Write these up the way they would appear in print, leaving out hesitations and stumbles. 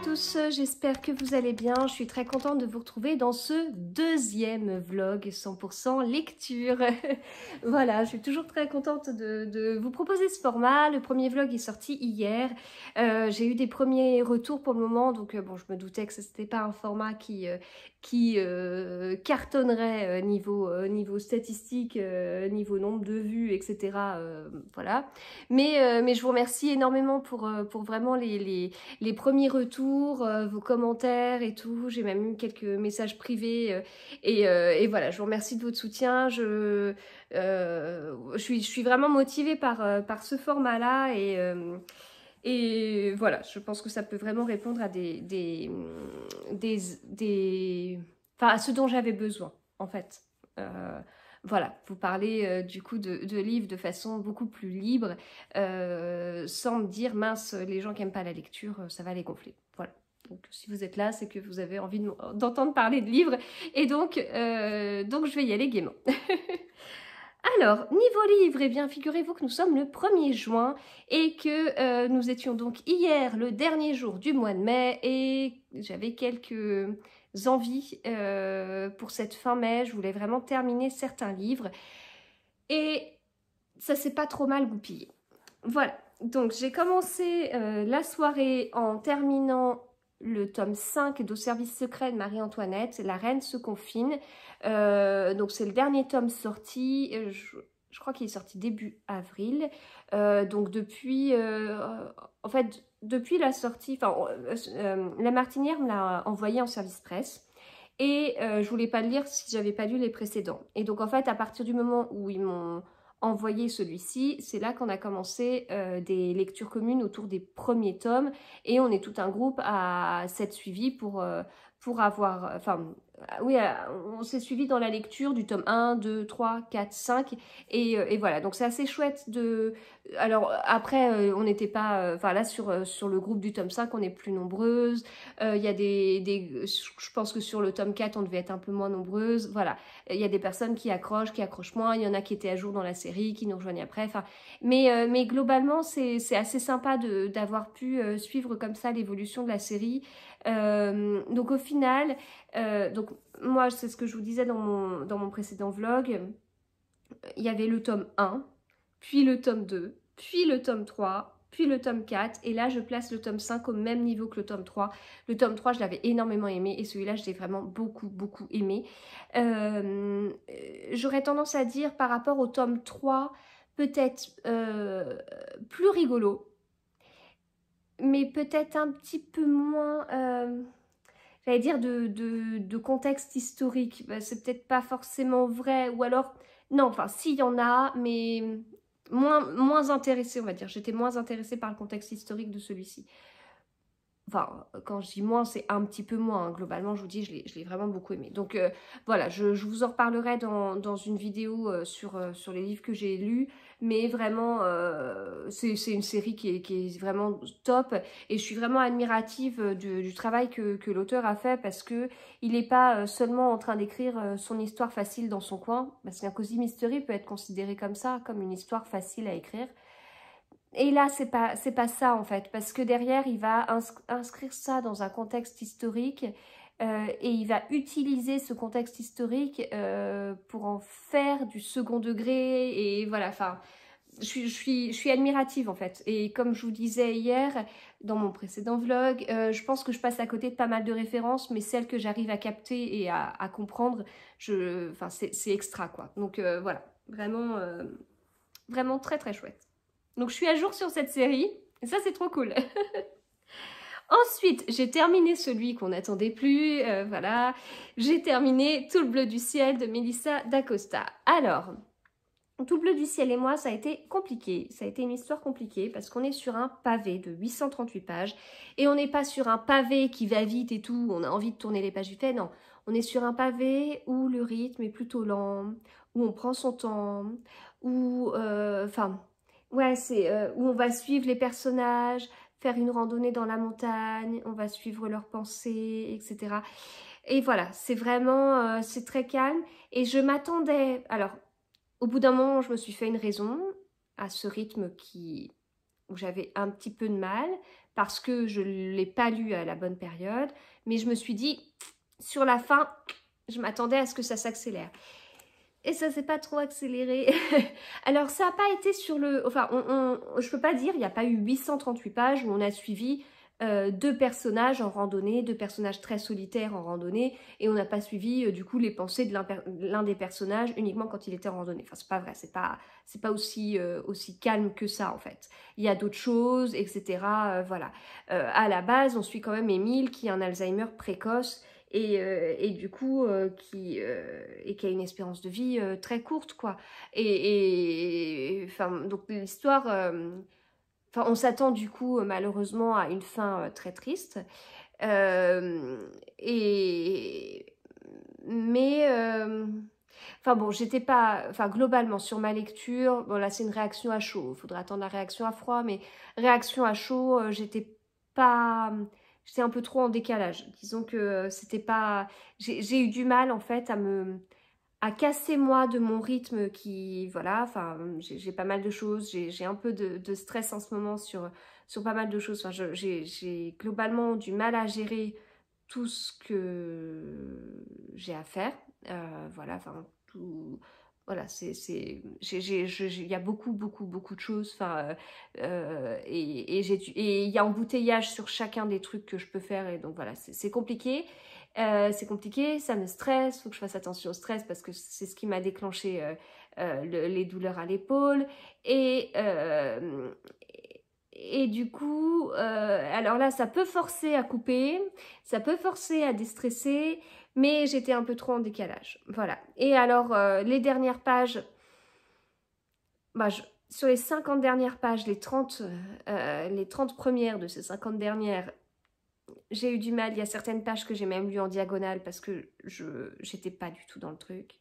tous, j'espère que vous allez bien. Je suis très contente de vous retrouver dans ce deuxième vlog 100% lecture. Voilà, je suis toujours très contente de vous proposer ce format. Le premier vlog est sorti hier. J'ai eu des premiers retours pour le moment, donc bon, je me doutais que ce n'était pas un format qui cartonnerait niveau statistique, niveau nombre de vues, etc. Voilà. Mais je vous remercie énormément pour vraiment les premiers retours, vos commentaires et tout. J'ai même eu quelques messages privés et voilà, je vous remercie de votre soutien. Je suis vraiment motivée par ce format-là et voilà, je pense que ça peut vraiment répondre à enfin, à ce dont j'avais besoin, en fait. Voilà, vous parlez du coup de livres de façon beaucoup plus libre, sans me dire, mince, les gens qui n'aiment pas la lecture, ça va les gonfler. Voilà. Donc si vous êtes là, c'est que vous avez envie d'entendre parler de livres, et donc je vais y aller gaiement. Alors, niveau livre, eh bien, figurez-vous que nous sommes le 1er juin et que nous étions donc hier, le dernier jour du mois de mai, et j'avais quelques envies pour cette fin mai. Je voulais vraiment terminer certains livres et ça s'est pas trop mal goupillé. Voilà, donc j'ai commencé la soirée en terminant le tome 5 d'Au service secret de Marie-Antoinette, La reine se confine. Donc c'est le dernier tome sorti, je crois qu'il est sorti début avril. Donc depuis, en fait, depuis la sortie, enfin, la Martinière me l'a envoyé en service presse. Et je voulais pas le lire si j'avais pas lu les précédents. Et donc en fait, à partir du moment où ils m'ont envoyé celui-ci, c'est là qu'on a commencé des lectures communes autour des premiers tomes, et on est tout un groupe à s'être suivi pour avoir, enfin oui, on s'est suivi dans la lecture du tome 1, 2, 3, 4, 5, et voilà, donc c'est assez chouette de... Alors après, on n'était pas, enfin là sur le groupe du tome 5, on est plus nombreuses, il y a je pense que sur le tome 4, on devait être un peu moins nombreuses, voilà, il y a des personnes qui accrochent moins, il y en a qui étaient à jour dans la série, qui nous rejoignent après, enfin, mais globalement, c'est assez sympa d'avoir pu suivre comme ça l'évolution de la série. Donc au final, donc moi c'est ce que je vous disais dans mon précédent vlog, il y avait le tome 1, puis le tome 2, puis le tome 3, puis le tome 4, et là je place le tome 5 au même niveau que le tome 3. Le tome 3 je l'avais énormément aimé, et celui-là je l'ai vraiment beaucoup aimé. J'aurais tendance à dire par rapport au tome 3, peut-être plus rigolo, mais peut-être un petit peu moins, j'allais dire, de contexte historique. Bah, c'est peut-être pas forcément vrai, ou alors, non, enfin, s'il y en a, mais moins intéressée, on va dire. J'étais moins intéressée par le contexte historique de celui-ci. Enfin, quand je dis moins, c'est un petit peu moins, hein. Globalement, je vous dis, je l'ai vraiment beaucoup aimé. Donc voilà, je vous en reparlerai dans une vidéo sur les livres que j'ai lus. Mais vraiment, c'est une série qui est vraiment top. Et je suis vraiment admirative du travail que l'auteur a fait, parce que il n'est pas seulement en train d'écrire son histoire facile dans son coin. Parce qu'un Cozy Mystery peut être considéré comme ça, comme une histoire facile à écrire. Et là, c'est pas ça en fait, parce que derrière, il va inscrire ça dans un contexte historique et il va utiliser ce contexte historique pour en faire du second degré, et voilà, enfin, je suis admirative en fait. Et comme je vous disais hier dans mon précédent vlog, je pense que je passe à côté de pas mal de références, mais celles que j'arrive à capter et à comprendre, enfin, c'est extra quoi. Donc voilà, vraiment très chouette. Donc je suis à jour sur cette série, et ça c'est trop cool. Ensuite, j'ai terminé celui qu'on n'attendait plus, voilà. J'ai terminé Tout le bleu du ciel de Melissa d'Acosta. Alors, Tout le bleu du ciel et moi, ça a été compliqué. Ça a été une histoire compliquée parce qu'on est sur un pavé de 838 pages. Et on n'est pas sur un pavé qui va vite et tout, on a envie de tourner les pages vite fait, non. On est sur un pavé où le rythme est plutôt lent, où on prend son temps, où... Enfin... ouais, c'est où on va suivre les personnages, faire une randonnée dans la montagne, on va suivre leurs pensées, etc. Et voilà, c'est vraiment, c'est très calme. Et je m'attendais, alors, au bout d'un moment, je me suis fait une raison à ce rythme qui où j'avais un petit peu de mal, parce que je ne l'ai pas lu à la bonne période, mais je me suis dit, sur la fin, je m'attendais à ce que ça s'accélère. Et ça s'est pas trop accéléré. Alors ça n'a pas été sur le... Enfin, je peux pas dire, il n'y a pas eu 838 pages où on a suivi deux personnages en randonnée, deux personnages très solitaires en randonnée, et on n'a pas suivi du coup les pensées de l'un des personnages uniquement quand il était en randonnée. Enfin, c'est pas vrai, c'est pas aussi, aussi calme que ça en fait. Il y a d'autres choses, etc. Voilà. À la base, on suit quand même Émile qui a un Alzheimer précoce, et du coup qui a une espérance de vie très courte quoi, enfin donc l'histoire enfin on s'attend du coup malheureusement à une fin très triste, et mais enfin bon, j'étais pas, enfin globalement sur ma lecture, bon là c'est une réaction à chaud, il faudra attendre la réaction à froid, mais réaction à chaud, j'étais un peu trop en décalage. Disons que c'était pas, j'ai eu du mal en fait à casser moi de mon rythme qui, voilà, enfin j'ai pas mal de choses, j'ai un peu de stress en ce moment sur pas mal de choses. Enfin, j'ai globalement du mal à gérer tout ce que j'ai à faire. Voilà, enfin, tout... Voilà, il y a beaucoup de choses. Enfin, et il y a embouteillage sur chacun des trucs que je peux faire. Et donc voilà, c'est compliqué. C'est compliqué, ça me stresse. Faut que je fasse attention au stress parce que c'est ce qui m'a déclenché les douleurs à l'épaule. Et du coup, alors là, ça peut forcer à couper, ça peut forcer à déstresser, mais j'étais un peu trop en décalage. Voilà. Et alors, les dernières pages, bah, sur les 50 dernières pages, les 30 premières de ces 50 dernières, j'ai eu du mal. Il y a certaines pages que j'ai même lues en diagonale parce que j'étais pas du tout dans le truc.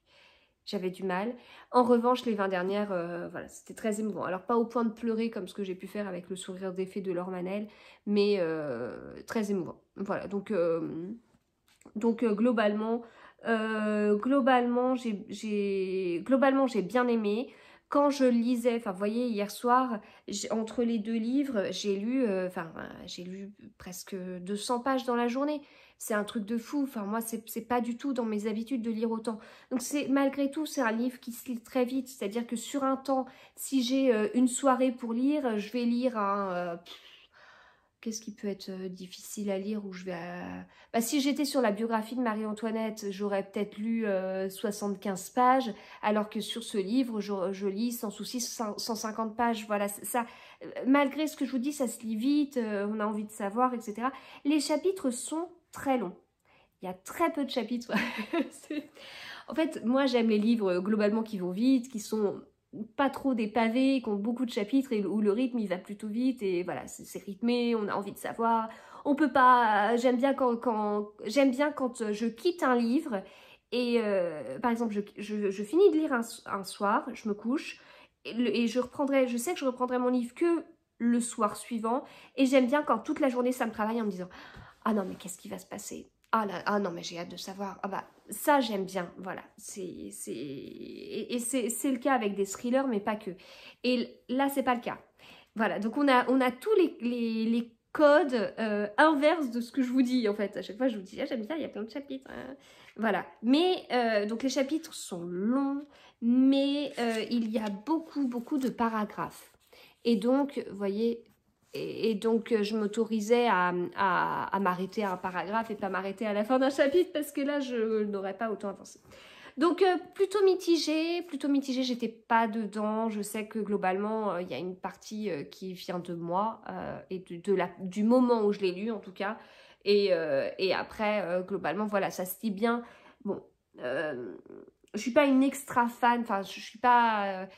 J'avais du mal. En revanche, les 20 dernières, voilà, c'était très émouvant. Alors, pas au point de pleurer comme ce que j'ai pu faire avec le sourire d'effet de Laure Manel, mais très émouvant. Voilà, donc globalement, j'ai bien aimé. Quand je lisais, enfin, vous voyez, hier soir, entre les deux livres, j'ai lu presque 200 pages dans la journée. C'est un truc de fou. Enfin, moi, c'est pas du tout dans mes habitudes de lire autant. Donc, malgré tout, c'est un livre qui se lit très vite. C'est-à-dire que sur un temps, si j'ai une soirée pour lire, je vais lire un... Qu'est-ce qui peut être difficile à lire où je vais bah, si j'étais sur la biographie de Marie-Antoinette, j'aurais peut-être lu 75 pages, alors que sur ce livre, je lis sans souci 150 pages. Voilà, ça, malgré ce que je vous dis, ça se lit vite, on a envie de savoir, etc. Les chapitres sont très longs. Il y a très peu de chapitres. En fait, moi, j'aime les livres globalement qui vont vite, qui sont pas trop des pavés, qui ont beaucoup de chapitres et où le rythme il va plutôt vite et voilà, c'est rythmé, on a envie de savoir. On peut pas. J'aime bien j'aime bien quand je quitte un livre et par exemple je finis de lire un soir, je me couche et je sais que je reprendrai mon livre que le soir suivant et j'aime bien quand toute la journée ça me travaille en me disant ah non mais qu'est-ce qui va se passer? Ah non, mais j'ai hâte de savoir. Ah bah, ça, j'aime bien. Voilà. C'est le cas avec des thrillers, mais pas que. Et là, c'est pas le cas. Voilà. Donc, on a tous les codes inverses de ce que je vous dis, en fait. À chaque fois, je vous dis, ah, j'aime bien, il y a plein de chapitres. Hein. Voilà. Mais, donc, les chapitres sont longs, mais il y a beaucoup de paragraphes. Et donc, vous voyez, et donc, je m'autorisais à m'arrêter à un paragraphe et pas m'arrêter à la fin d'un chapitre parce que là, je n'aurais pas autant avancé. Donc, plutôt mitigée, j'étais pas dedans. Je sais que globalement, il y a une partie qui vient de moi et du moment où je l'ai lu en tout cas. Et après, globalement, voilà, ça se lit bien. Bon, je suis pas une extra fan, enfin, je suis pas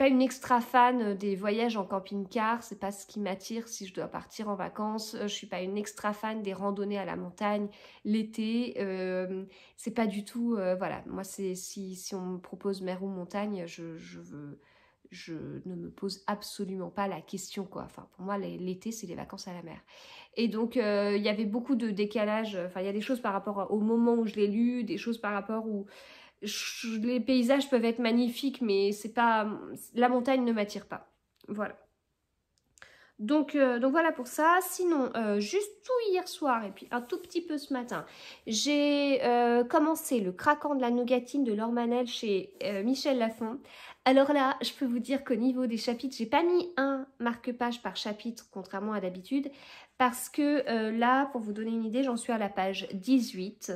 une extra fan des voyages en camping-car, c'est pas ce qui m'attire si je dois partir en vacances. Je suis pas une extra fan des randonnées à la montagne l'été. C'est pas du tout, voilà. Moi, si on me propose mer ou montagne, je ne me pose absolument pas la question, quoi. Enfin, pour moi, l'été, c'est les vacances à la mer. Et donc, il y avait beaucoup de décalage. Enfin, il y a des choses par rapport au moment où je l'ai lu, des choses par rapport où les paysages peuvent être magnifiques, mais c'est pas, la montagne ne m'attire pas. Voilà. Donc voilà pour ça. Sinon, juste tout hier soir et puis un tout petit peu ce matin, j'ai commencé le craquant de la nougatine de Laure Manel chez Michel Lafon. Alors là, je peux vous dire qu'au niveau des chapitres, j'ai pas mis un marque-page par chapitre, contrairement à d'habitude, parce que là, pour vous donner une idée, j'en suis à la page 18.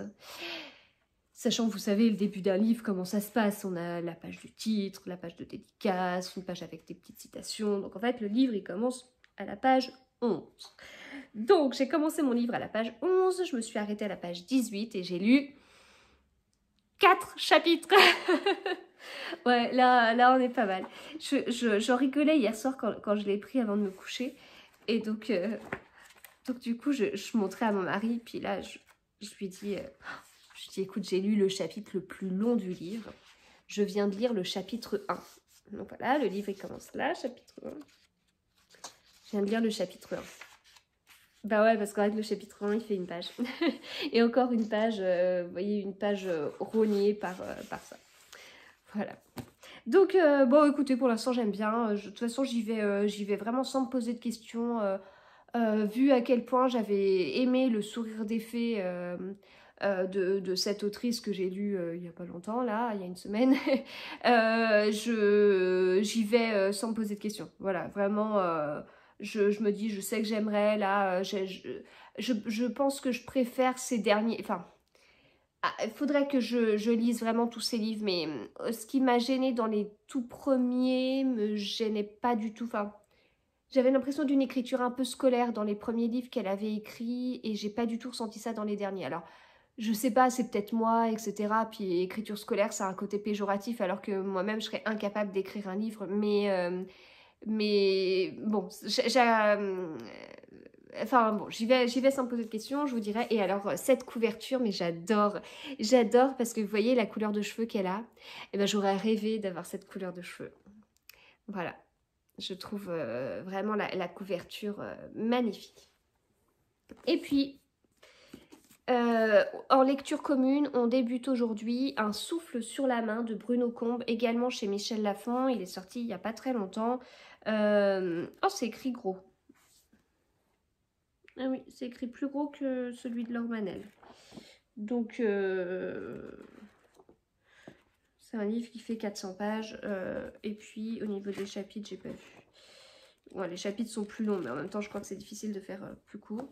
Sachant que vous savez, le début d'un livre, comment ça se passe. On a la page du titre, la page de dédicace, une page avec des petites citations. Donc en fait, le livre, il commence à la page 11. Donc j'ai commencé mon livre à la page 11, je me suis arrêtée à la page 18 et j'ai lu 4 chapitres. Ouais, là on est pas mal. J'en rigolais hier soir quand je l'ai pris avant de me coucher. Et donc du coup, je montrais à mon mari, puis là, je lui dis, écoute, j'ai lu le chapitre le plus long du livre. Je viens de lire le chapitre 1. Donc voilà, le livre il commence là, chapitre 1. Je viens de lire le chapitre 1. Bah ouais, parce qu'en fait, le chapitre 1, il fait une page. Et encore une page, vous voyez, une page rognée par ça. Voilà. Donc, bon, écoutez, pour l'instant, j'aime bien. De toute façon, j'y vais vraiment sans me poser de questions. Vu à quel point j'avais aimé le sourire des fées de cette autrice que j'ai lue il n'y a pas longtemps, là, il y a une semaine, j'y vais sans me poser de questions. Voilà, vraiment, je me dis, je sais que j'aimerais, là, je pense que je préfère ces derniers... Enfin, il faudrait que je lise vraiment tous ces livres, mais ce qui m'a gênée dans les tout premiers me gênait pas du tout. Enfin, j'avais l'impression d'une écriture un peu scolaire dans les premiers livres qu'elle avait écrits et j'ai pas du tout ressenti ça dans les derniers. Alors, je sais pas, c'est peut-être moi, etc. Puis écriture scolaire, ça a un côté péjoratif alors que moi-même, je serais incapable d'écrire un livre. Mais bon, enfin bon, j'y vais sans me poser de questions, je vous dirais. Et alors, cette couverture, mais j'adore parce que vous voyez la couleur de cheveux qu'elle a. Et ben, j'aurais rêvé d'avoir cette couleur de cheveux. Voilà. Je trouve vraiment la couverture magnifique. Et puis, en lecture commune, on débute aujourd'hui Un souffle sur la main de Bruno Combe, également chez Michel Lafon. Il est sorti il n'y a pas très longtemps. Oh, c'est écrit gros. Ah oui, c'est écrit plus gros que celui de Laure Manel. Donc, c'est un livre qui fait 400 pages. Et puis, au niveau des chapitres, j'ai pas vu. Ouais, les chapitres sont plus longs, mais en même temps, je crois que c'est difficile de faire plus court.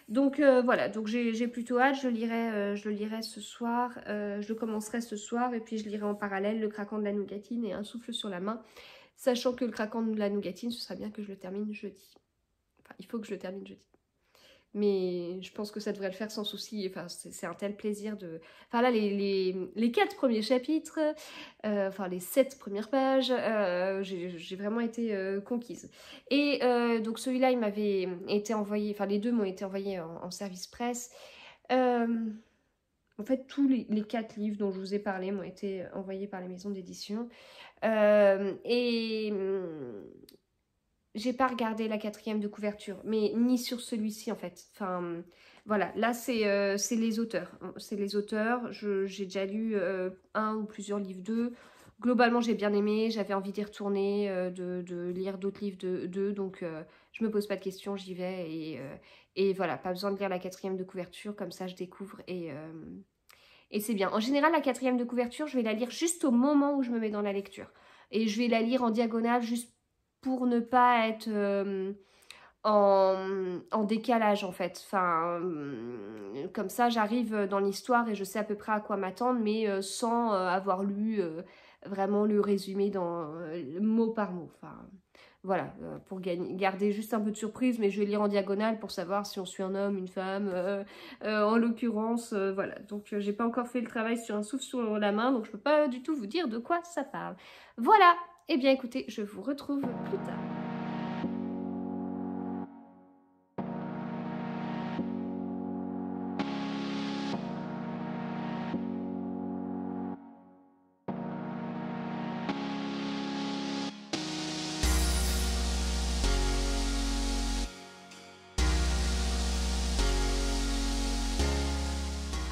Donc, voilà. Donc, j'ai plutôt hâte. Je le lirai ce soir. Je le commencerai ce soir. Et puis, je lirai en parallèle Le craquant de la nougatine et Un souffle sur la main. Sachant que Le craquant de la nougatine, ce serait bien que je le termine jeudi. Enfin, il faut que je le termine jeudi. Mais je pense que ça devrait le faire sans souci. Enfin, c'est un tel plaisir de... Enfin là, les 4 premiers chapitres, enfin les 7 premières pages, j'ai vraiment été conquise. Et donc celui-là, il m'avait été envoyé... Enfin, les deux m'ont été envoyés en service presse. En fait, tous les 4 livres dont je vous ai parlé m'ont été envoyés par les maisons d'édition. Et... j'ai pas regardé la 4e de couverture, mais ni sur celui-ci en fait. Enfin, voilà, là c'est les auteurs. C'est les auteurs, j'ai déjà lu un ou plusieurs livres d'eux. Globalement, j'ai bien aimé, j'avais envie d'y retourner, de lire d'autres livres d'eux, donc je me pose pas de questions, j'y vais. Et voilà, pas besoin de lire la 4e de couverture, comme ça je découvre et c'est bien. En général, la 4e de couverture, je vais la lire juste au moment où je me mets dans la lecture. Et je vais la lire en diagonale, juste pour ne pas être en décalage en fait. Enfin, comme ça j'arrive dans l'histoire et je sais à peu près à quoi m'attendre, mais sans avoir lu vraiment le résumé dans mot par mot. Enfin, voilà, pour garder juste un peu de surprise, mais je vais lire en diagonale pour savoir si on suit un homme, une femme, en l'occurrence, voilà. Donc j'ai pas encore fait le travail sur Un souffle sur la main, donc je peux pas du tout vous dire de quoi ça parle. Voilà. Eh bien écoutez, je vous retrouve plus tard.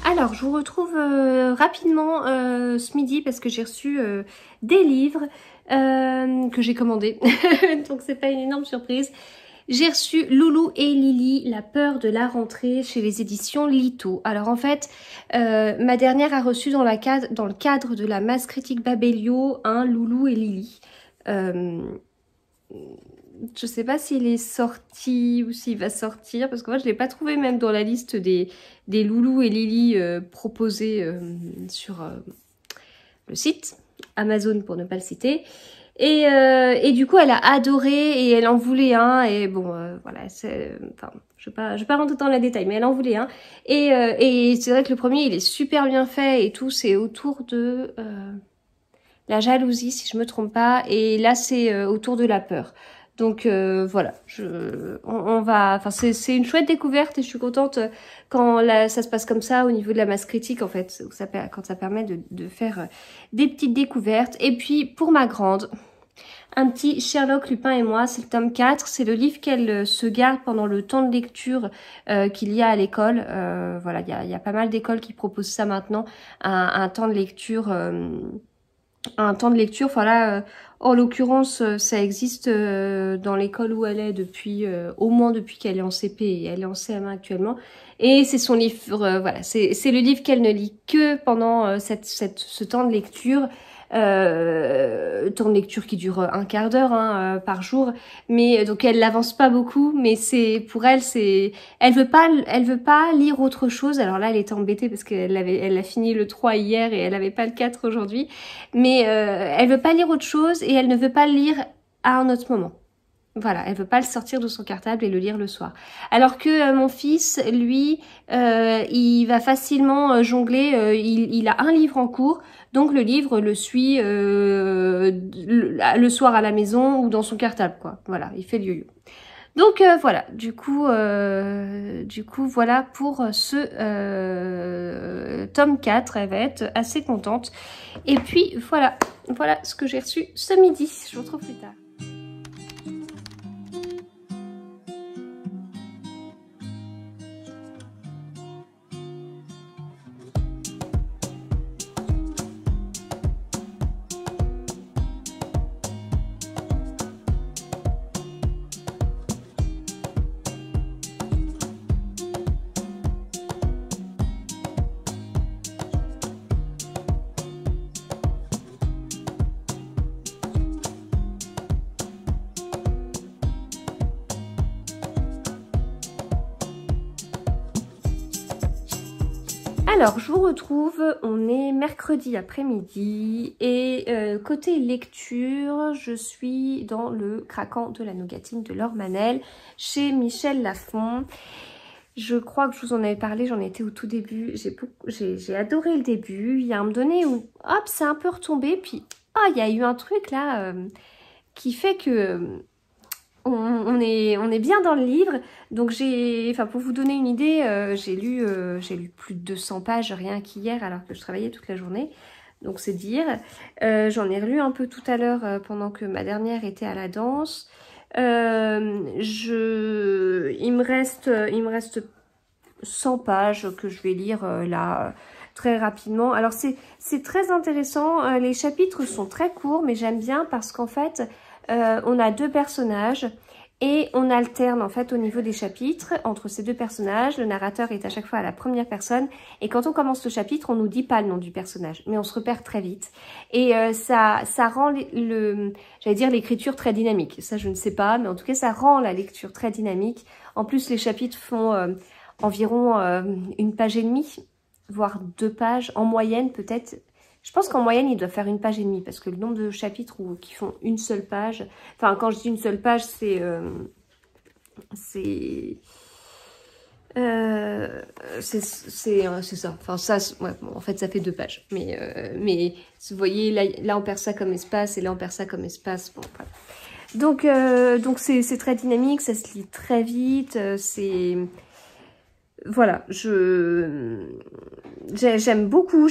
Alors, je vous retrouve rapidement ce midi parce que j'ai reçu des livres que j'ai commandés. Donc, c'est pas une énorme surprise. J'ai reçu Loulou et Lily, la peur de la rentrée chez les éditions Lito. Alors en fait, ma dernière a reçu dans le cadre de la masse critique Babelio un Loulou et Lily. Je sais pas s'il est sorti ou s'il va sortir, parce que moi je ne l'ai pas trouvé même dans la liste des Loulou et Lily proposés sur le site Amazon pour ne pas le citer. Et du coup elle a adoré et elle en voulait un, et bon voilà, enfin, je vais pas rentrer dans le détail, mais elle en voulait un. Et c'est vrai que le premier il est super bien fait et tout, c'est autour de la jalousie si je me trompe pas, et là c'est autour de la peur. Donc voilà, on va, enfin c'est une chouette découverte et je suis contente quand ça se passe comme ça au niveau de la masse critique en fait, quand ça permet de faire des petites découvertes. Et puis pour ma grande, un petit Sherlock, Lupin et moi, c'est le tome 4, c'est le livre qu'elle se garde pendant le temps de lecture qu'il y a à l'école. Voilà, il y a pas mal d'écoles qui proposent ça maintenant, un temps de lecture... enfin là, en l'occurrence, ça existe dans l'école où elle est depuis, au moins depuis qu'elle est en CP et elle est en CM1 actuellement. Et c'est son livre, voilà, c'est le livre qu'elle ne lit que pendant ce temps de lecture. Temps de lecture qui dure un quart d'heure par jour, mais donc elle n'avance pas beaucoup, mais c'est pour elle, elle veut pas lire autre chose. Alors là elle était embêtée parce qu'elle a fini le 3 hier et elle avait pas le 4 aujourd'hui, mais elle veut pas lire autre chose et elle ne veut pas le lire à un autre moment. Voilà, elle veut pas le sortir de son cartable et le lire le soir. Alors que mon fils, lui, il va facilement jongler, il a un livre en cours, donc le livre le suit le soir à la maison ou dans son cartable, quoi. Voilà, il fait le yo-yo. Donc voilà, du coup voilà pour ce tome 4, elle va être assez contente. Et puis voilà ce que j'ai reçu ce midi, je vous retrouve plus tard. Alors, je vous retrouve, on est mercredi après-midi et côté lecture, je suis dans le Craquant de la Nougatine de Laure Manel chez Michel Lafon. Je crois que je vous en avais parlé, j'en étais au tout début, j'ai adoré le début. Il y a un moment donné où, hop, c'est un peu retombé, puis il y a eu un truc là qui fait que... On est bien dans le livre, donc pour vous donner une idée, j'ai lu plus de 200 pages rien qu'hier alors que je travaillais toute la journée, donc c'est dire. J'en ai relu un peu tout à l'heure pendant que ma dernière était à la danse. Il me reste 100 pages que je vais lire là très rapidement. Alors c'est très intéressant, les chapitres sont très courts mais j'aime bien parce qu'en fait on a deux personnages et on alterne en fait au niveau des chapitres entre ces deux personnages. Le narrateur est à chaque fois à la première personne et quand on commence le chapitre, on nous dit pas le nom du personnage, mais on se repère très vite. Et ça rend j'allais dire l'écriture très dynamique. Ça je ne sais pas, mais en tout cas ça rend la lecture très dynamique. En plus les chapitres font environ une page et demie, voire 2 pages en moyenne peut-être. Je pense qu'en moyenne, il doit faire 1 page et demie parce que le nombre de chapitres qui font une seule page, enfin quand je dis une seule page, c'est ça. Enfin ça, ouais, bon, en fait ça fait 2 pages. Mais vous voyez, là on perd ça comme espace et là on perd ça comme espace. Bon, voilà. Donc c'est très dynamique, ça se lit très vite, voilà, j'aime beaucoup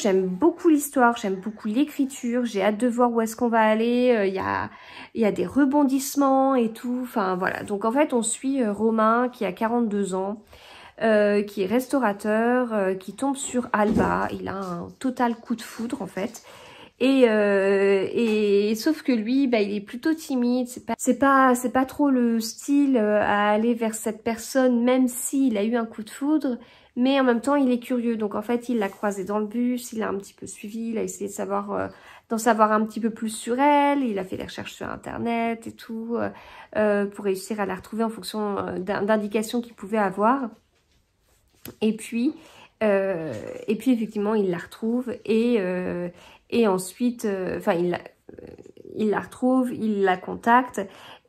l'histoire, j'aime beaucoup l'écriture, j'ai hâte de voir où est-ce qu'on va aller, il y a des rebondissements et tout, enfin voilà. Donc en fait on suit Romain qui a 42 ans, qui est restaurateur, qui tombe sur Alba, il a un total coup de foudre en fait. Et sauf que lui, bah, il est plutôt timide, c'est pas trop le style à aller vers cette personne, même s'il a eu un coup de foudre, mais en même temps il est curieux. Donc en fait il l'a croisée dans le bus, il l'a un petit peu suivi, il a essayé de savoir, d'en savoir un petit peu plus sur elle, il a fait des recherches sur internet et tout, pour réussir à la retrouver en fonction d'indications qu'il pouvait avoir. Et puis effectivement il la retrouve et ensuite, enfin il la retrouve, il la contacte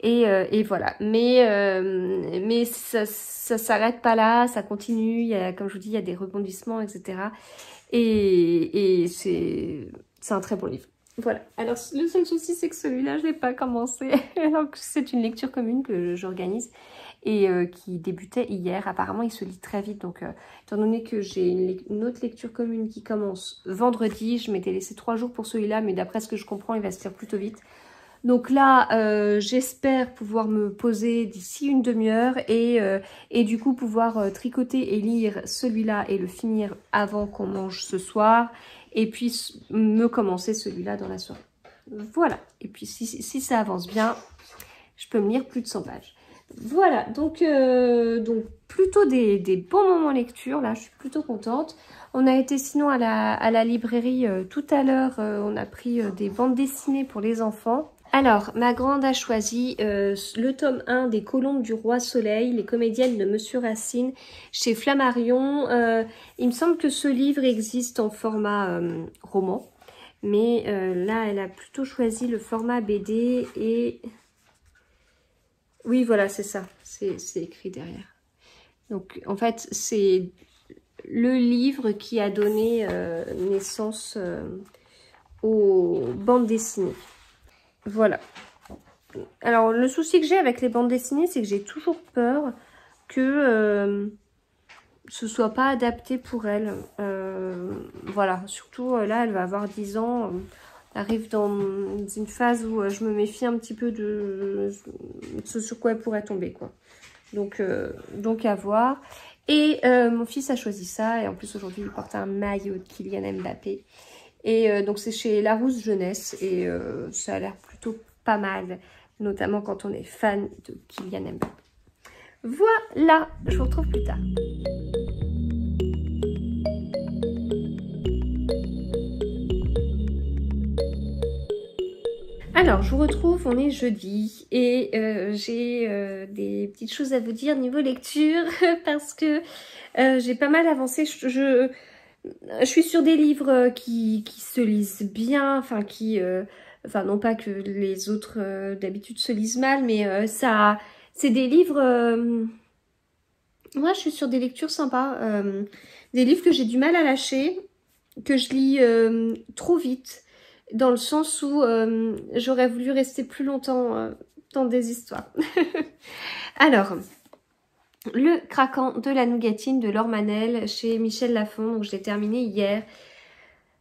et voilà. Mais ça s'arrête pas là, ça continue. Il y a, comme je vous dis, il y a des rebondissements, etc. Et c'est un très bon livre. Voilà. Alors le seul souci, c'est que celui-là, je l'ai pas commencé. Donc c'est une lecture commune que j'organise et qui débutait hier. Apparemment, il se lit très vite. Donc, étant donné que j'ai une autre lecture commune qui commence vendredi, je m'étais laissé 3 jours pour celui-là, mais d'après ce que je comprends, il va se lire plutôt vite. Donc là, j'espère pouvoir me poser d'ici une demi-heure et du coup pouvoir tricoter et lire celui-là et le finir avant qu'on mange ce soir. Et puis me commencer celui-là dans la soirée. Voilà. Et puis si ça avance bien, je peux me lire plus de 100 pages. Voilà, donc plutôt des bons moments lecture, là je suis plutôt contente. On a été sinon à la librairie tout à l'heure, on a pris des bandes dessinées pour les enfants. Alors, ma grande a choisi le tome 1 des Colombes du Roi Soleil, les comédiennes de Monsieur Racine, chez Flammarion. Il me semble que ce livre existe en format roman, mais là elle a plutôt choisi le format BD et... Oui, voilà, c'est ça. C'est écrit derrière. Donc, en fait, c'est le livre qui a donné naissance aux bandes dessinées. Voilà. Alors, le souci que j'ai avec les bandes dessinées, c'est que j'ai toujours peur que ce soit pas adapté pour elle. Voilà. Surtout, là, elle va avoir 10 ans. Elle arrive dans une phase où je me méfie un petit peu de ce sur quoi elle pourrait tomber, quoi. Donc à voir. Et mon fils a choisi ça. Et en plus, aujourd'hui, il porte un maillot de Kylian Mbappé. Et donc, c'est chez Larousse Jeunesse. Et ça a l'air plutôt pas mal. Notamment quand on est fan de Kylian Mbappé. Voilà, je vous retrouve plus tard. Alors, je vous retrouve, on est jeudi et j'ai des petites choses à vous dire niveau lecture parce que j'ai pas mal avancé. Je suis sur des livres qui se lisent bien, enfin enfin non pas que les autres d'habitude se lisent mal, mais c'est des livres... moi, je suis sur des lectures sympas, des livres que j'ai du mal à lâcher, que je lis trop vite. Dans le sens où j'aurais voulu rester plus longtemps dans des histoires. Alors, Le Craquant de la Nougatine de Laure Manel chez Michel Lafon. Donc, je l'ai terminé hier.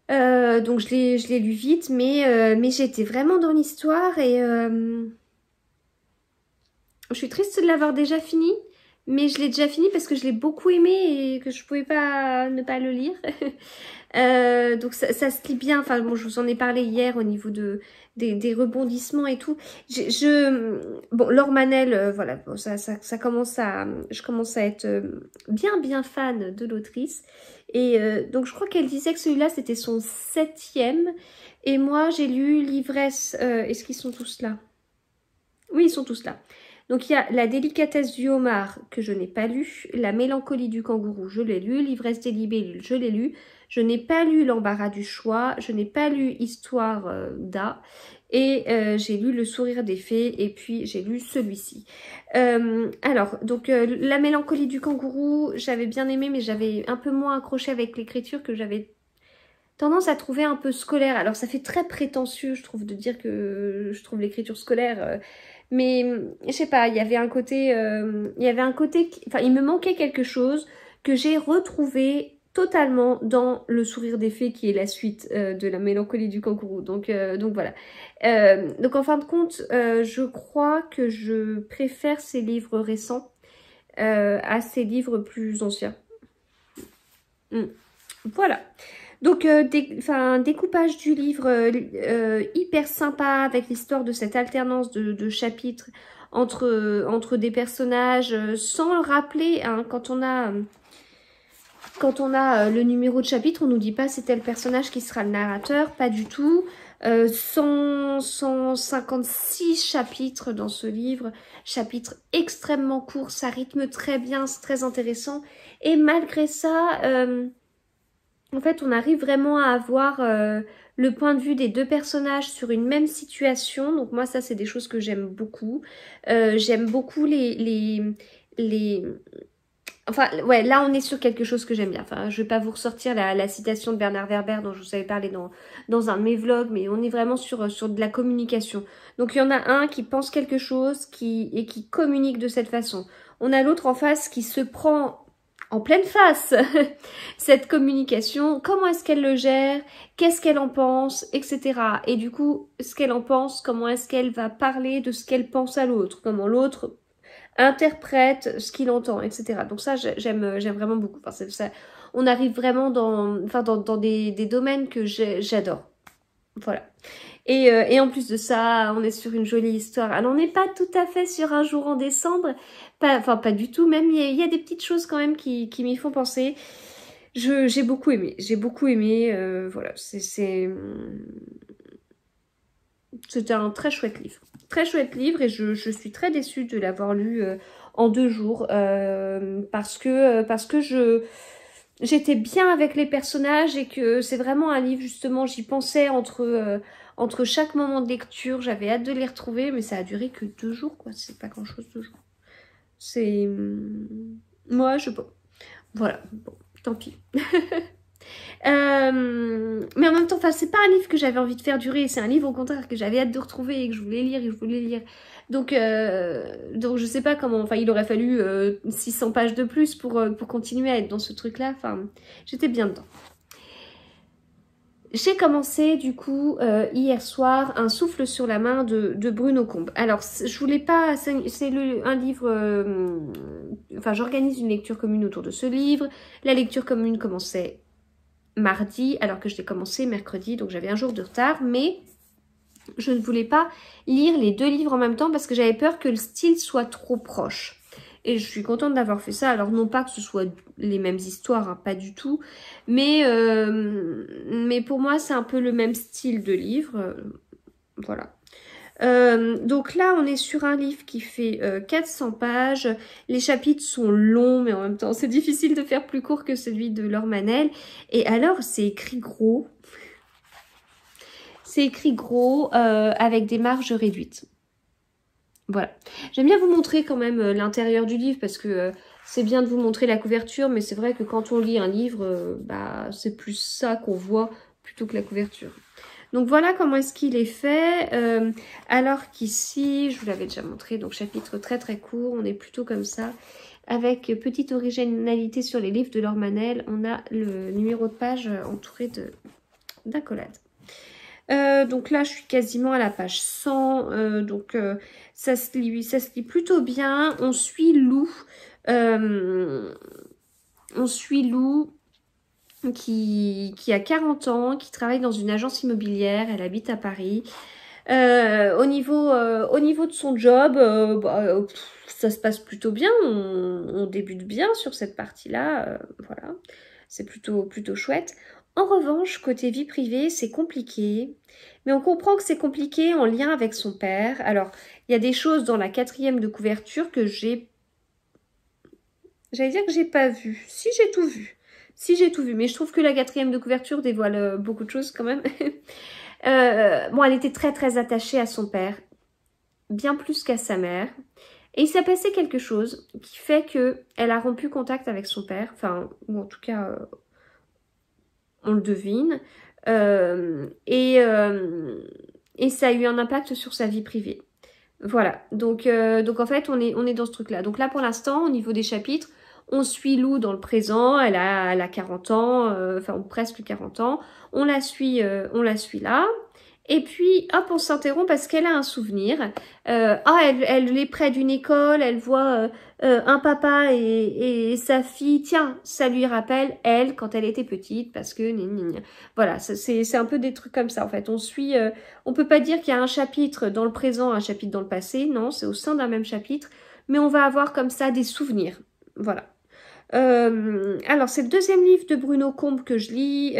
Donc, je l'ai lu vite, mais j'étais vraiment dans l'histoire et je suis triste de l'avoir déjà fini. Mais je l'ai déjà fini parce que je l'ai beaucoup aimé et que je pouvais pas ne pas le lire. Donc ça se lit bien. Enfin bon, je vous en ai parlé hier au niveau des rebondissements et tout. Bon, Laure Manel, voilà, bon, ça commence à... Je commence à être bien fan de l'autrice. Et donc je crois qu'elle disait que celui-là c'était son 7e. Et moi j'ai lu L'ivresse... Est-ce qu'ils sont tous là? Oui, ils sont tous là. Donc il y a La délicatesse du homard que je n'ai pas lu, La mélancolie du kangourou, je l'ai lu, L'ivresse des libellules, je l'ai lu, je n'ai pas lu L'embarras du choix, je n'ai pas lu Histoire d'A et j'ai lu Le sourire des fées et puis j'ai lu celui-ci. Alors, donc La mélancolie du kangourou, j'avais bien aimé mais j'avais un peu moins accroché avec l'écriture que j'avais tendance à trouver un peu scolaire. Alors ça fait très prétentieux je trouve de dire que je trouve l'écriture scolaire... mais je sais pas, il y avait un côté, enfin il me manquait quelque chose que j'ai retrouvé totalement dans Le sourire des fées qui est la suite de La mélancolie du kangourou. Donc voilà. Donc en fin de compte, je crois que je préfère ces livres récents à ces livres plus anciens. Voilà. Donc, découpage du livre hyper sympa avec l'histoire de cette alternance de chapitres entre des personnages sans le rappeler. Hein, quand on a le numéro de chapitre, on nous dit pas c'est tel personnage qui sera le narrateur, pas du tout. 156 chapitres dans ce livre, chapitres extrêmement courts, ça rythme très bien, c'est très intéressant. Et malgré ça, en fait, on arrive vraiment à avoir le point de vue des deux personnages sur une même situation. Donc moi, ça, c'est des choses que j'aime beaucoup. J'aime beaucoup les... Enfin, ouais, là, on est sur quelque chose que j'aime bien. Enfin, je vais pas vous ressortir la citation de Bernard Werber dont je vous avais parlé dans un de mes vlogs, mais on est vraiment sur de la communication. Donc, il y en a un qui pense quelque chose et qui communique de cette façon. On a l'autre en face qui se prend en pleine face cette communication. Comment est-ce qu'elle le gère? Qu'est-ce qu'elle en pense? Etc. Et du coup, ce qu'elle en pense, comment est-ce qu'elle va parler de ce qu'elle pense à l'autre? Comment l'autre interprète ce qu'il entend, etc. Donc ça, j'aime vraiment beaucoup. Enfin, ça, on arrive vraiment dans des domaines que j'adore. Voilà. Et en plus de ça, on est sur une jolie histoire. Alors, on n'est pas tout à fait sur Un jour en décembre. Pas du tout. Même, il y a des petites choses quand même qui m'y font penser. J'ai beaucoup aimé. J'ai beaucoup aimé. Voilà. C'était un très chouette livre. Très chouette livre et je suis très déçue de l'avoir lu en 2 jours parce que j'étais bien avec les personnages et que c'est vraiment un livre, justement, j'y pensais entre chaque moment de lecture, j'avais hâte de les retrouver, mais ça a duré que 2 jours, quoi, c'est pas grand chose 2 jours. C'est... Moi, je... Bon, voilà, bon, tant pis. Mais en même temps, c'est pas un livre que j'avais envie de faire durer, c'est un livre au contraire que j'avais hâte de retrouver et que je voulais lire. Donc je sais pas comment, enfin il aurait fallu 600 pages de plus pour continuer à être dans ce truc-là, enfin j'étais bien dedans. J'ai commencé du coup hier soir Un souffle sur la main de Bruno Combe. Alors je voulais pas, c'est un livre, enfin j'organise une lecture commune autour de ce livre. La lecture commune commençait mardi alors que je l'ai commencé mercredi, donc j'avais un jour de retard, mais je ne voulais pas lire les 2 livres en même temps parce que j'avais peur que le style soit trop proche. Et je suis contente d'avoir fait ça. Alors non pas que ce soit les mêmes histoires, hein, pas du tout, mais pour moi c'est un peu le même style de livre, voilà. Donc là on est sur un livre qui fait 400 pages, les chapitres sont longs mais en même temps c'est difficile de faire plus court que celui de Laure Manel, et alors c'est écrit gros, avec des marges réduites. Voilà, j'aime bien vous montrer quand même l'intérieur du livre parce que c'est bien de vous montrer la couverture, mais c'est vrai que quand on lit un livre, c'est plus ça qu'on voit plutôt que la couverture. Donc voilà comment est-ce qu'il est fait, alors qu'ici, je vous l'avais déjà montré, donc chapitre très très court, on est plutôt comme ça, avec petite originalité sur les livres de Laure Manel, on a le numéro de page entouré d'accolades. Donc là, je suis quasiment à la page 100, donc ça se lit plutôt bien, on suit Lou, qui a 40 ans, qui travaille dans une agence immobilière, elle habite à Paris. Au niveau de son job, ça se passe plutôt bien, on débute bien sur cette partie-là, voilà, c'est plutôt chouette. En revanche, côté vie privée, c'est compliqué, mais on comprend que c'est compliqué en lien avec son père. Alors, il y a des choses dans la 4e de couverture que j'allais dire que j'ai pas vu. Si, j'ai tout vu. Mais je trouve que la 4e de couverture dévoile beaucoup de choses quand même. Bon, elle était très très attachée à son père, bien plus qu'à sa mère. Et il s'est passé quelque chose qui fait qu'elle a rompu contact avec son père. Enfin, ou en tout cas, on le devine. Et ça a eu un impact sur sa vie privée. Voilà, donc en fait, on est dans ce truc-là. Donc là, pour l'instant, au niveau des chapitres, on suit Lou dans le présent, elle a 40 ans, enfin presque 40 ans. On la suit là. Et puis, hop, on s'interrompt parce qu'elle a un souvenir. Elle est près d'une école, elle voit un papa et sa fille. Tiens, ça lui rappelle, elle, quand elle était petite, parce que... Voilà, c'est un peu des trucs comme ça, en fait. On suit... on peut pas dire qu'il y a un chapitre dans le présent, un chapitre dans le passé. Non, c'est au sein d'un même chapitre. Mais on va avoir comme ça des souvenirs. Voilà. Alors, c'est le deuxième livre de Bruno Combe que je lis.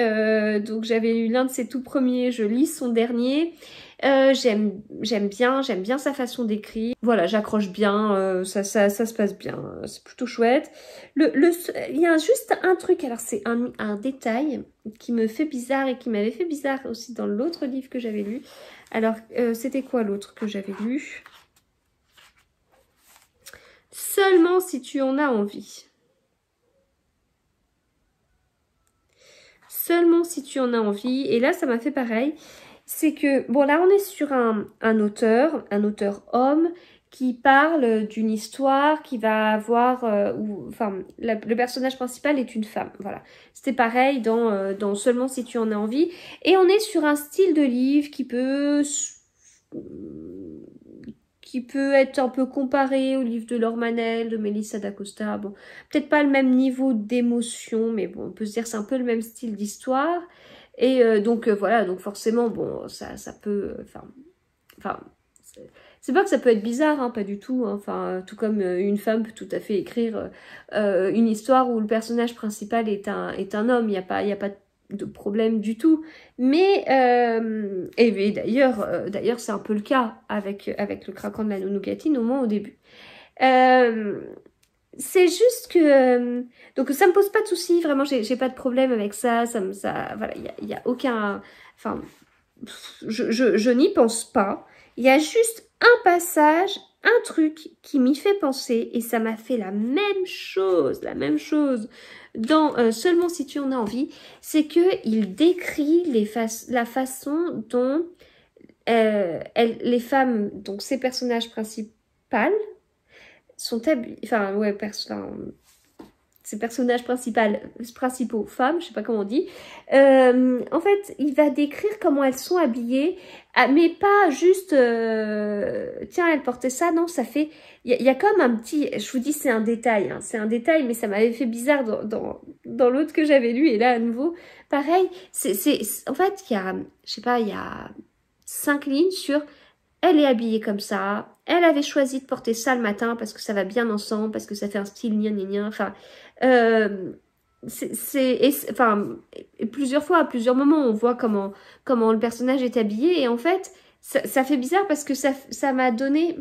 Donc, j'avais lu l'un de ses tout premiers. Je lis son dernier. J'aime bien sa façon d'écrire. Voilà, j'accroche bien. Ça se passe bien. C'est plutôt chouette. Il y a juste un truc. Alors, c'est un détail qui me fait bizarre et qui m'avait fait bizarre aussi dans l'autre livre que j'avais lu. Alors, c'était quoi l'autre que j'avais lu? Seulement si tu en as envie. Seulement si tu en as envie. Et là, ça m'a fait pareil. C'est que, bon, là, on est sur un auteur homme, qui parle d'une histoire qui va avoir... le personnage principal est une femme, voilà. C'était pareil dans Seulement si tu en as envie. Et on est sur un style de livre qui peut être un peu comparé au livre de Laure Manel, de Mélissa d'Acosta. Bon, peut-être pas le même niveau d'émotion, mais bon, on peut se dire que c'est un peu le même style d'histoire. Et voilà, donc forcément, bon, ça peut... c'est pas que ça peut être bizarre, hein, pas du tout. Hein, enfin, tout comme une femme peut tout à fait écrire une histoire où le personnage principal est un homme. Il n'y a pas de problème du tout. Mais et d'ailleurs c'est un peu le cas avec le craquant de la nougatine, au moins au début. C'est juste que donc ça me pose pas de soucis, vraiment j'ai pas de problème avec ça. Voilà, il y a aucun, enfin je n'y pense pas. Il y a juste un passage, un truc qui m'y fait penser, et ça m'a fait la même chose dans Seulement si tu en as envie, c'est que il décrit la façon dont les femmes, donc ces personnages principaux, sont habillés, ces personnages principaux femmes, je sais pas comment on dit, en fait, il va décrire comment elles sont habillées, mais pas juste, tiens, elle portait ça, non, ça fait, il y a comme un petit, je vous dis, c'est un détail, hein, c'est un détail, mais ça m'avait fait bizarre dans l'autre que j'avais lu, et là, à nouveau, pareil, en fait, il y a, je sais pas, il y a 5 lignes sur... Elle est habillée comme ça. Elle avait choisi de porter ça le matin parce que ça va bien ensemble, parce que ça fait un style gna. Enfin, et plusieurs fois, à plusieurs moments, on voit comment le personnage est habillé. Et en fait, ça fait bizarre parce que ça m'a donné...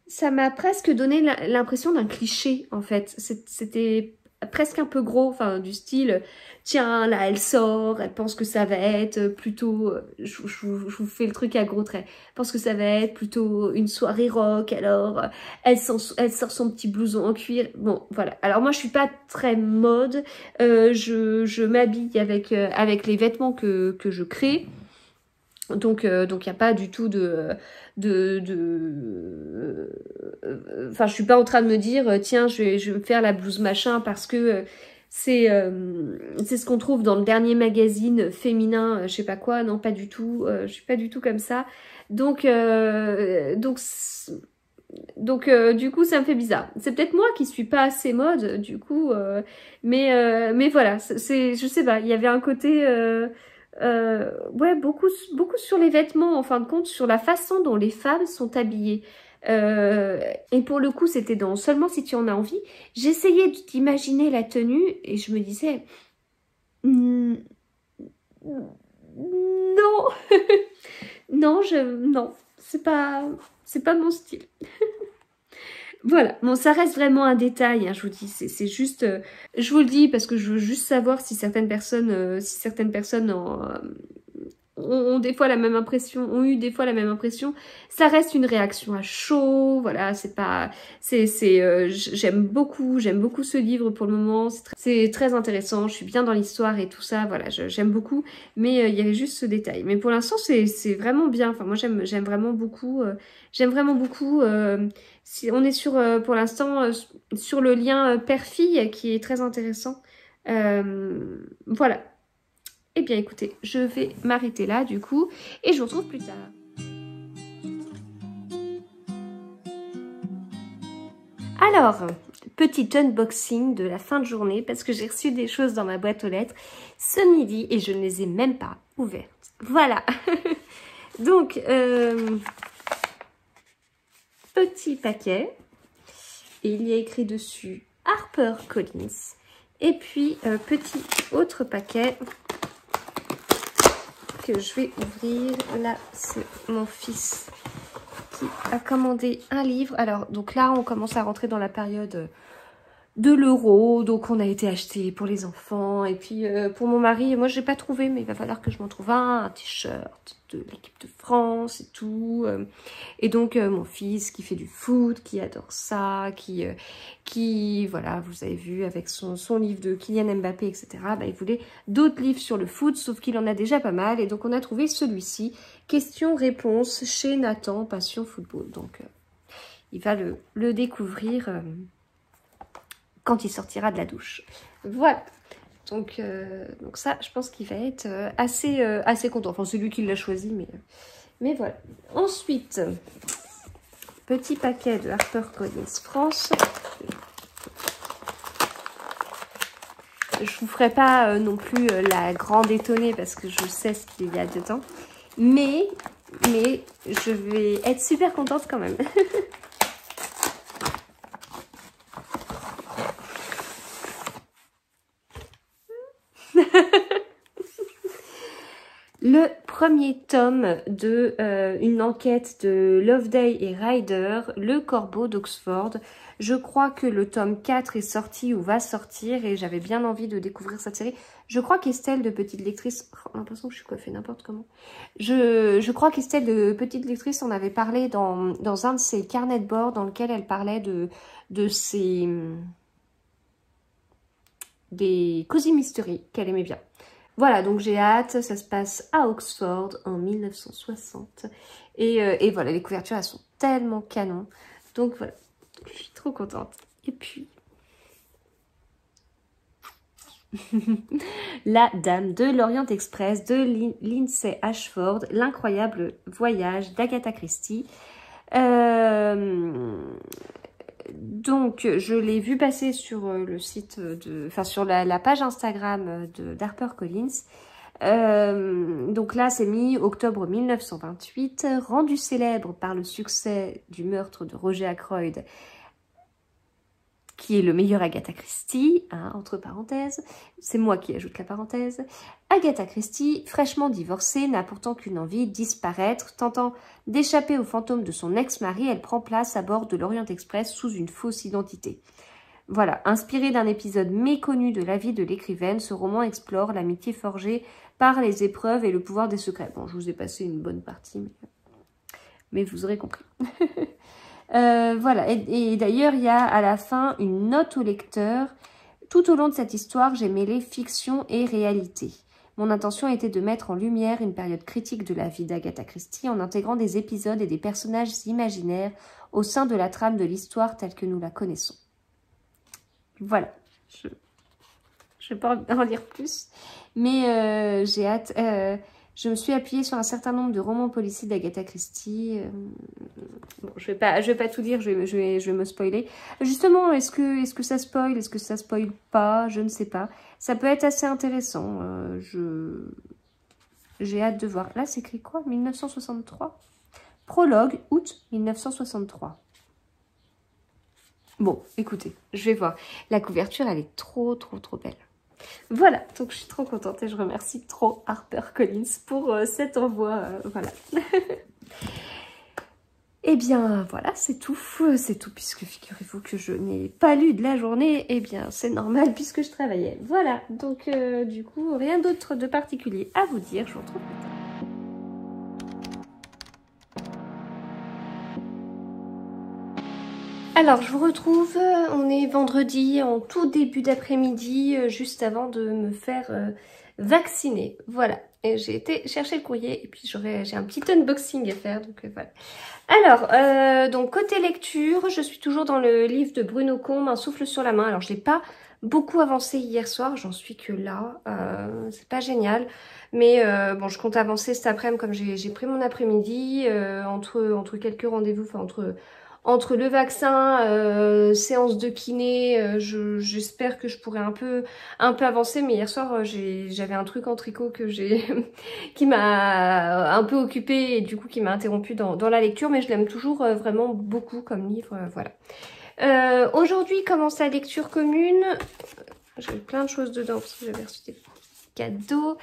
Ça m'a presque donné l'impression d'un cliché, en fait. C'était presque un peu gros, enfin, du style, tiens, là, elle sort, elle pense que ça va être plutôt, je vous fais le truc à gros traits, pense que ça va être plutôt une soirée rock, alors, elle sort son petit blouson en cuir, bon, voilà. Alors, moi, je suis pas très mode, je m'habille avec les vêtements que je crée. Donc il n'y a pas du tout enfin, je suis pas en train de me dire, tiens, je vais me faire la blouse machin parce que c'est ce qu'on trouve dans le dernier magazine féminin, je sais pas quoi. Non, pas du tout. Je suis pas du tout comme ça. Donc du coup, ça me fait bizarre. C'est peut-être moi qui suis pas assez mode, du coup. Mais voilà, je sais pas. Il y avait un côté... ouais, beaucoup sur les vêtements, en fin de compte, sur la façon dont les femmes sont habillées. Et pour le coup, c'était dans Seulement si tu en as envie. J'essayais d'imaginer la tenue et je me disais... non. Non, c'est pas mon style. Voilà, bon, ça reste vraiment un détail, hein, je vous dis, c'est juste... je vous le dis parce que je veux juste savoir si certaines personnes ont des fois la même impression, ont eu des fois la même impression. Ça reste une réaction à chaud, voilà, c'est pas... j'aime beaucoup ce livre pour le moment, c'est très intéressant, je suis bien dans l'histoire et tout ça, voilà, j'aime beaucoup, mais il y avait juste ce détail. Mais pour l'instant, c'est vraiment bien, enfin, moi j'aime vraiment beaucoup, si on est sur, pour l'instant, sur le lien père-fille qui est très intéressant. Voilà. Eh bien écoutez, je vais m'arrêter là du coup et je vous retrouve plus tard. Alors, petit unboxing de la fin de journée parce que j'ai reçu des choses dans ma boîte aux lettres ce midi et je ne les ai même pas ouvertes. Voilà. Donc, petit paquet et il y a écrit dessus HarperCollins. Et puis, petit autre paquet que je vais ouvrir. Là, c'est mon fils qui a commandé un livre. Alors, donc là, on commence à rentrer dans la période de l'euro. Donc, on a été acheté pour les enfants. Et puis, pour mon mari, moi, je n'ai pas trouvé, mais il va falloir que je m'en trouve un t-shirt de l'équipe de France et tout. Et donc, mon fils qui fait du foot, qui adore ça, qui voilà, vous avez vu, avec son livre de Kylian Mbappé, etc., bah, il voulait d'autres livres sur le foot, sauf qu'il en a déjà pas mal. Et donc, on a trouvé celui-ci, Questions-réponses chez Nathan, Passion Football. Donc, il va le découvrir quand il sortira de la douche. Voilà. Donc ça, je pense qu'il va être assez content. Enfin, c'est lui qui l'a choisi, mais voilà. Ensuite, petit paquet de HarperCollins France. Je vous ferai pas non plus la grande étonnée parce que je sais ce qu'il y a dedans. Mais je vais être super contente quand même. Le premier tome de une enquête de Loveday et Ryder, Le Corbeau d'Oxford. Je crois que le tome 4 est sorti ou va sortir et j'avais bien envie de découvrir cette série. Je crois qu'Estelle de Petite Lectrice... Oh, j'ai l'impression que je suis coiffée n'importe comment. Je crois qu'Estelle de Petite Lectrice en avait parlé dans un de ses carnets de bord dans lequel elle parlait de ses... des Cozy Mystery qu'elle aimait bien. Voilà, donc j'ai hâte, ça se passe à Oxford en 1960. Et voilà, les couvertures, elles sont tellement canon. Donc voilà, je suis trop contente. Et puis... La Dame de l'Orient Express de Lindsay Ashford, l'incroyable voyage d'Agatha Christie. Donc, je l'ai vu passer sur le site enfin sur la page Instagram d'HarperCollins. Donc là, c'est mi-octobre 1928, rendu célèbre par le succès du meurtre de Roger Ackroyd, qui est le meilleur Agatha Christie, hein, entre parenthèses. C'est moi qui ajoute la parenthèse. Agatha Christie, fraîchement divorcée, n'a pourtant qu'une envie, disparaître. Tentant d'échapper aux fantômes de son ex-mari, elle prend place à bord de l'Orient Express sous une fausse identité. Voilà, inspiré d'un épisode méconnu de la vie de l'écrivaine, ce roman explore l'amitié forgée par les épreuves et le pouvoir des secrets. Bon, je vous ai passé une bonne partie, mais vous aurez compris. Voilà, et d'ailleurs, il y a à la fin une note au lecteur. Tout au long de cette histoire, j'ai mêlé fiction et réalité. Mon intention était de mettre en lumière une période critique de la vie d'Agatha Christie en intégrant des épisodes et des personnages imaginaires au sein de la trame de l'histoire telle que nous la connaissons. Voilà, je ne vais pas en lire plus, mais j'ai hâte. Je me suis appuyée sur un certain nombre de romans policiers d'Agatha Christie. Bon, je vais pas tout dire, je vais me spoiler. Justement, est-ce que ça spoil? Est-ce que ça spoil pas? Je ne sais pas. Ça peut être assez intéressant. J'ai hâte de voir. Là, c'est écrit quoi? 1963? Prologue, août 1963. Bon, écoutez, je vais voir. La couverture, elle est trop belle. Voilà, donc je suis trop contente et je remercie trop HarperCollins pour cet envoi. Voilà. Eh bien, voilà, c'est tout, puisque figurez-vous que je n'ai pas lu de la journée. Eh bien, c'est normal puisque je travaillais. Voilà, donc du coup, rien d'autre de particulier à vous dire. Je vous retrouve plus tard. Alors, je vous retrouve, on est vendredi, en tout début d'après-midi, juste avant de me faire vacciner. Voilà, Et j'ai été chercher le courrier et puis j'ai un petit unboxing à faire, donc voilà. Alors, donc côté lecture, je suis toujours dans le livre de Bruno Combe, Un souffle sur la main. Alors je n'ai pas beaucoup avancé hier soir, j'en suis que là, c'est pas génial. Mais bon, je compte avancer cet après-midi comme j'ai pris mon après-midi, entre quelques rendez-vous, enfin entre le vaccin, séance de kiné, j'espère que je pourrai un peu avancer. Mais hier soir, j'avais un truc en tricot que qui m'a un peu occupée et du coup qui m'a interrompue dans la lecture. Mais je l'aime toujours vraiment beaucoup comme livre, voilà. Aujourd'hui commence la lecture commune. J'ai plein de choses dedans parce que j'avais reçu des cadeaux.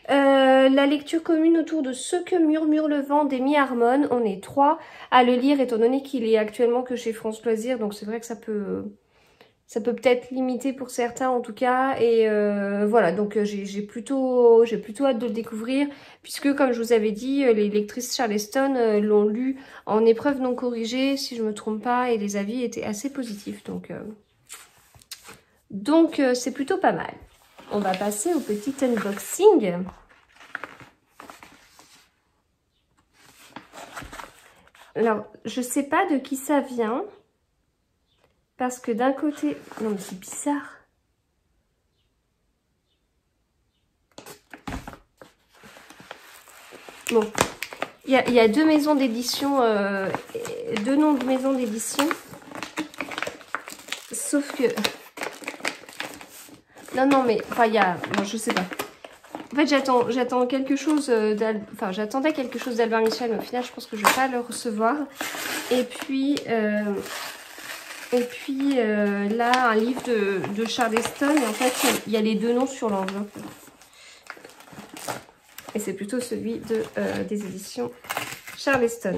La lecture commune autour de Ce que murmure le vent d'Amy Harmon. On est 3 à le lire étant donné qu'il est actuellement que chez France Loisirs. Donc c'est vrai que ça peut peut-être limiter pour certains en tout cas. Et voilà, donc j'ai plutôt hâte de le découvrir. Puisque comme je vous avais dit, les lectrices Charleston l'ont lu en épreuve non corrigée, si je me trompe pas. Et les avis étaient assez positifs. Donc c'est plutôt pas mal. On va passer au petit unboxing. Alors, je sais pas de qui ça vient. Parce que d'un côté... Non, mais c'est bizarre. Bon. Il y a deux maisons d'édition, deux noms de maisons d'édition. Sauf que... Non, mais... Enfin, il y a... Non, je sais pas. En fait, j'attends quelque chose enfin, j'attendais quelque chose d'Albert Michel, mais au final, je pense que je vais pas le recevoir. Et puis là, un livre de Charleston. Et en fait, il y a les deux noms sur l'enveloppe. Et c'est plutôt celui des éditions Charleston.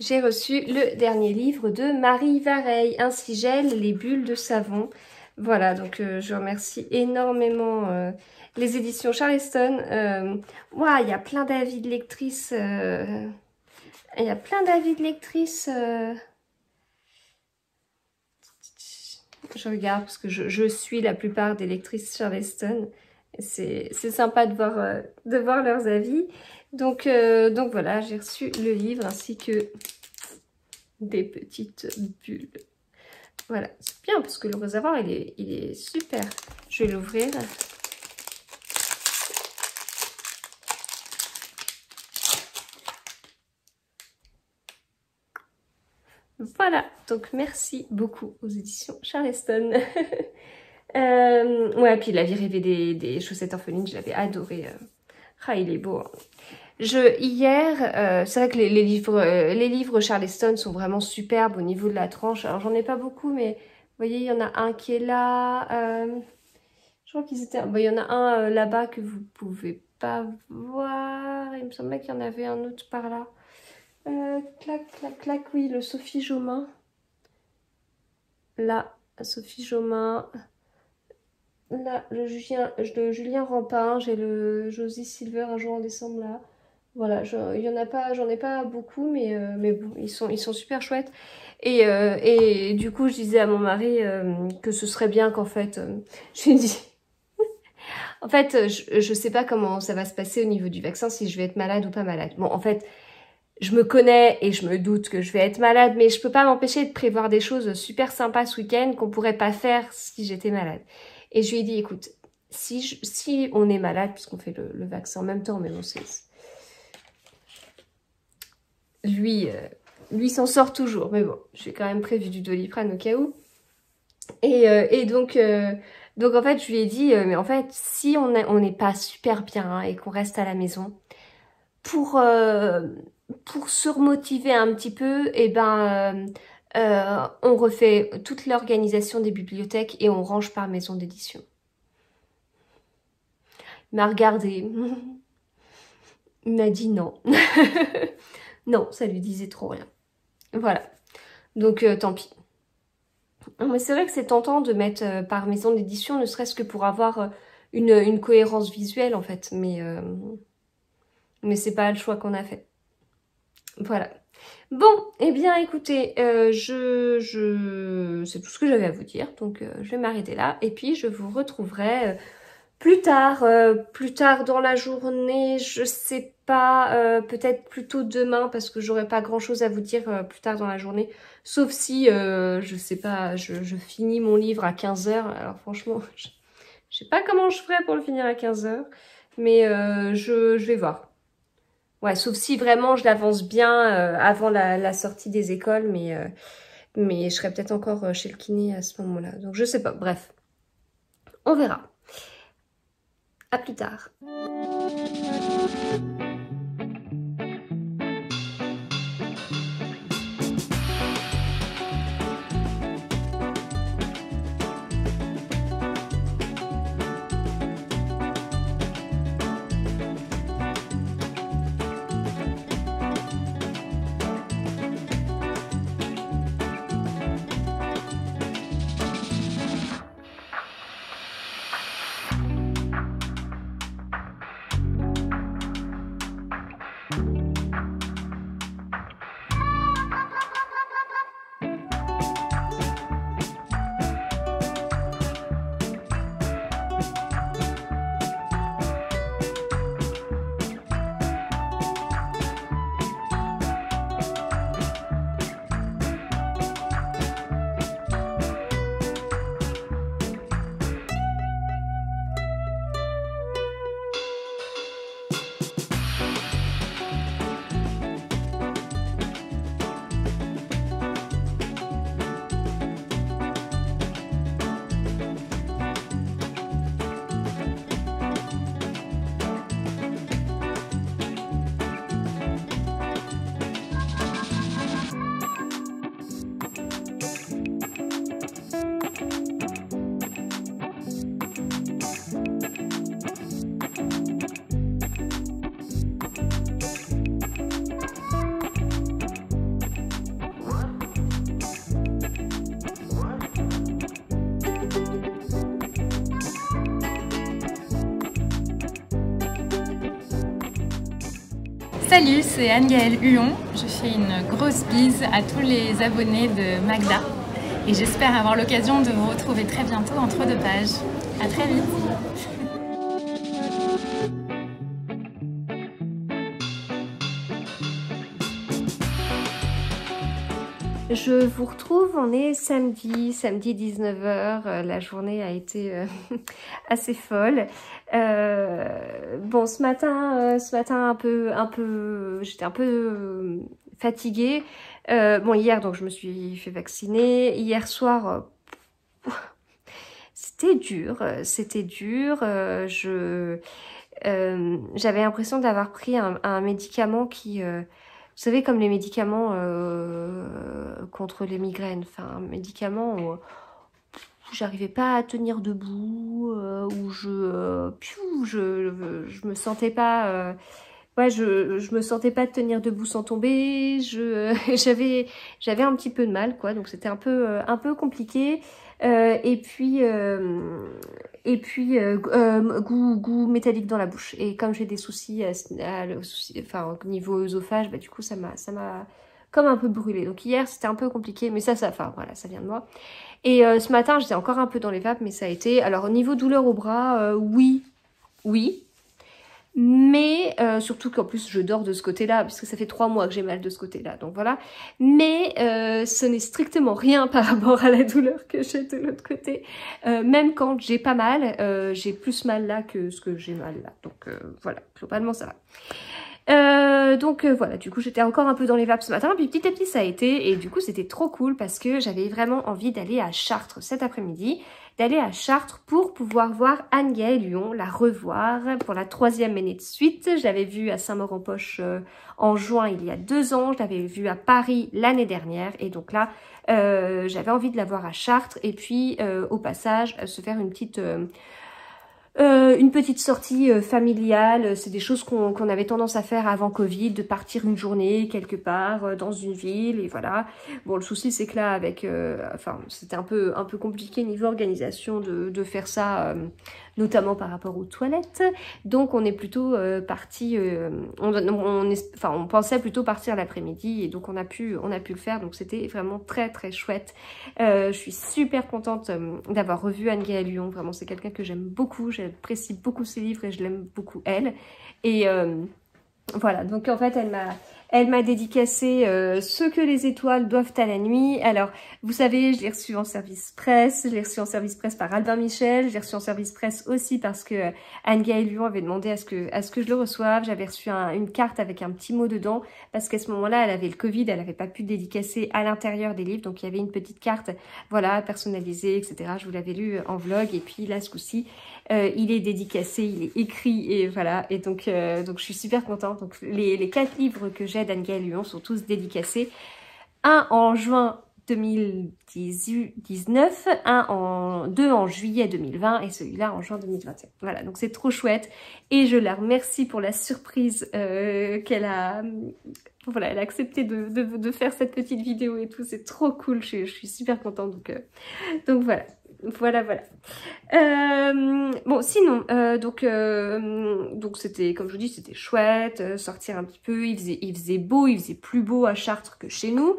J'ai reçu le dernier livre de Marie Vareille, Ainsi gèlent les bulles de savon. Voilà, donc je remercie énormément les éditions Charleston. Ouah, il y a plein d'avis de lectrices. Il y a plein d'avis de lectrices. Je regarde parce que je suis la plupart des lectrices Charleston. C'est sympa de voir leurs avis. Donc voilà, j'ai reçu le livre ainsi que des petites bulles. Voilà, c'est bien parce que le réservoir, il est super. Je vais l'ouvrir. Voilà, donc merci beaucoup aux éditions Charleston. Ouais, puis il avait rêvé des chaussettes orphelines, je l'avais adoré. Ah, il est beau. Hein. Hier, c'est vrai que les livres Charleston sont vraiment superbes au niveau de la tranche. Alors j'en ai pas beaucoup, mais vous voyez, il y en a un qui est là. Je crois qu'ils étaient... Bon, il y en a un là-bas que vous pouvez pas voir. Il me semblait qu'il y en avait un autre par là. Clac, clac, clac, oui, le Sophie Jomain. Là, Sophie Jomain. Là, le Julien Rampin. J'ai le Josie Silver un jour en décembre là. Voilà, il y en a pas, j'en ai pas beaucoup, mais bon, ils sont super chouettes. Et du coup, je disais à mon mari que ce serait bien qu'en fait, je lui ai dit, en fait, je sais pas comment ça va se passer au niveau du vaccin, si je vais être malade ou pas malade. Bon, en fait, je me connais et je me doute que je vais être malade, mais je peux pas m'empêcher de prévoir des choses super sympas ce week-end qu'on pourrait pas faire si j'étais malade. Et je lui ai dit, écoute, si on est malade, puisqu'on fait le vaccin en même temps, mais bon, lui s'en sort toujours, mais bon, j'ai quand même prévu du Doliprane au cas où. Et donc en fait, je lui ai dit, mais en fait, si on n'est pas super bien hein, et qu'on reste à la maison, pour se remotiver un petit peu, et ben, on refait toute l'organisation des bibliothèques et on range par maison d'édition. Il m'a regardé, il m'a dit non. Non, ça lui disait trop rien. Voilà. Donc, tant pis. Mais c'est vrai que c'est tentant de mettre par maison d'édition, ne serait-ce que pour avoir une cohérence visuelle, en fait. Mais c'est pas le choix qu'on a fait. Voilà. Bon, eh bien écoutez, c'est tout ce que j'avais à vous dire, donc je vais m'arrêter là, et puis je vous retrouverai plus tard dans la journée, je sais pas, peut-être plutôt demain, parce que j'aurai pas grand chose à vous dire plus tard dans la journée, sauf si, je sais pas, je finis mon livre à 15 h, alors franchement, je sais pas comment je ferai pour le finir à 15 h, mais je vais voir. Ouais, sauf si vraiment je l'avance bien avant la sortie des écoles, mais je serai peut-être encore chez le kiné à ce moment-là. Donc je sais pas, bref, on verra. À plus tard. Salut, c'est Anne-Gaëlle Huon. Je fais une grosse bise à tous les abonnés de Magda et j'espère avoir l'occasion de vous retrouver très bientôt entre deux pages. À très vite. Je vous retrouve, on est samedi 19 h, la journée a été assez folle. Bon, ce matin j'étais un peu fatiguée. Bon, hier, donc je me suis fait vacciner. Hier soir, c'était dur, j'avais l'impression d'avoir pris un médicament qui... vous savez, comme les médicaments contre les migraines, enfin, un médicament où j'arrivais pas à tenir debout, où je me sentais pas... ouais, je me sentais pas de tenir debout sans tomber, j'avais un petit peu de mal, quoi, donc c'était un peu compliqué. Et puis goût métallique dans la bouche. Et comme j'ai des soucis, au niveau œsophage, bah, du coup ça m'a comme un peu brûlé. Donc hier c'était un peu compliqué, mais enfin voilà, ça vient de moi. Et ce matin j'étais encore un peu dans les vapes, mais ça a été. Alors au niveau douleur au bras, oui. Mais surtout qu'en plus je dors de ce côté-là, puisque ça fait 3 mois que j'ai mal de ce côté-là, donc voilà. Mais ce n'est strictement rien par rapport à la douleur que j'ai de l'autre côté. Même quand j'ai pas mal, j'ai plus mal là que ce que j'ai mal là. Donc voilà, globalement ça va. Voilà, du coup j'étais encore un peu dans les vapes ce matin, puis petit à petit ça a été, et du coup c'était trop cool parce que j'avais vraiment envie d'aller à Chartres cet après-midi, d'aller à Chartres pour pouvoir voir Anne-Gaëlle Huon, la revoir pour la 3e année de suite. Je l'avais vue à Saint-Maur-en-Poche en juin il y a 2 ans, je l'avais vue à Paris l'année dernière, et donc là j'avais envie de la voir à Chartres, et puis au passage se faire une petite sortie familiale. C'est des choses qu'on avait tendance à faire avant Covid, de partir une journée quelque part dans une ville, et voilà. Bon, le souci c'est que là c'était un peu compliqué niveau organisation de faire ça notamment par rapport aux toilettes. Donc on est plutôt parti, on pensait plutôt partir l'après-midi et donc on a pu le faire. Donc c'était vraiment très très chouette. Je suis super contente d'avoir revu Anne-Gaëlle Huon. Vraiment c'est quelqu'un que j'aime beaucoup, j'apprécie beaucoup ses livres et je l'aime beaucoup elle. Et voilà, donc en fait elle m'a dédicacé Ce que les étoiles doivent à la nuit. Alors, vous savez, je l'ai reçu en service presse, je l'ai reçu en service presse par Albin Michel, je l'ai reçu en service presse aussi parce que Anne-Gaëlle Huon avait demandé à ce que je le reçoive. J'avais reçu une carte avec un petit mot dedans parce qu'à ce moment-là, elle avait le Covid, elle n'avait pas pu dédicacer à l'intérieur des livres, donc il y avait une petite carte, voilà, personnalisée, etc. Je vous l'avais lu en vlog et puis là, ce coup-ci, il est dédicacé, il est écrit et voilà. Et donc je suis super contente. Donc les 4 livres que j'ai d'Anne-Gaëlle Huon sont tous dédicacés. Un en juin 2019, deux en juillet 2020 et celui-là en juin 2021. Voilà, donc c'est trop chouette et je la remercie pour la surprise qu'elle a. Voilà, elle a accepté de faire cette petite vidéo et tout, c'est trop cool, je suis super contente. Donc voilà. Voilà. Bon, sinon, donc c'était, comme je vous dis, c'était chouette, sortir un petit peu, il faisait beau, il faisait plus beau à Chartres que chez nous.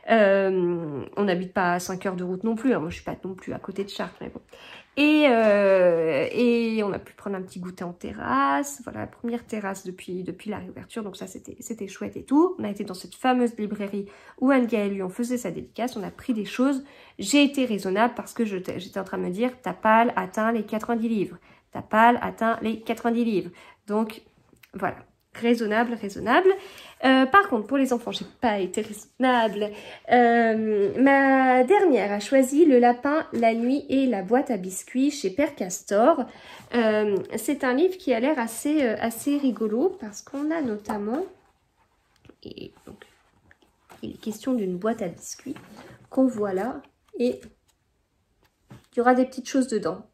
On n'habite pas à 5 heures de route non plus, hein, moi je suis pas non plus à côté de Chartres, mais bon. Et on a pu prendre un petit goûter en terrasse, voilà, la première terrasse depuis la réouverture, donc ça c'était chouette et tout. On a été dans cette fameuse librairie où Anne-Gaëlle Huon faisait sa dédicace, on a pris des choses. J'ai été raisonnable parce que j'étais en train de me dire, ta palle atteint les 90 livres, ta palle atteint les 90 livres, donc voilà. Raisonnable. Par contre, pour les enfants, j'ai pas été raisonnable. Ma dernière a choisi Le lapin, la nuit et la boîte à biscuits chez Père Castor. C'est un livre qui a l'air assez rigolo parce qu'on a notamment, et donc, il est question d'une boîte à biscuits qu'on voit là et il y aura des petites choses dedans.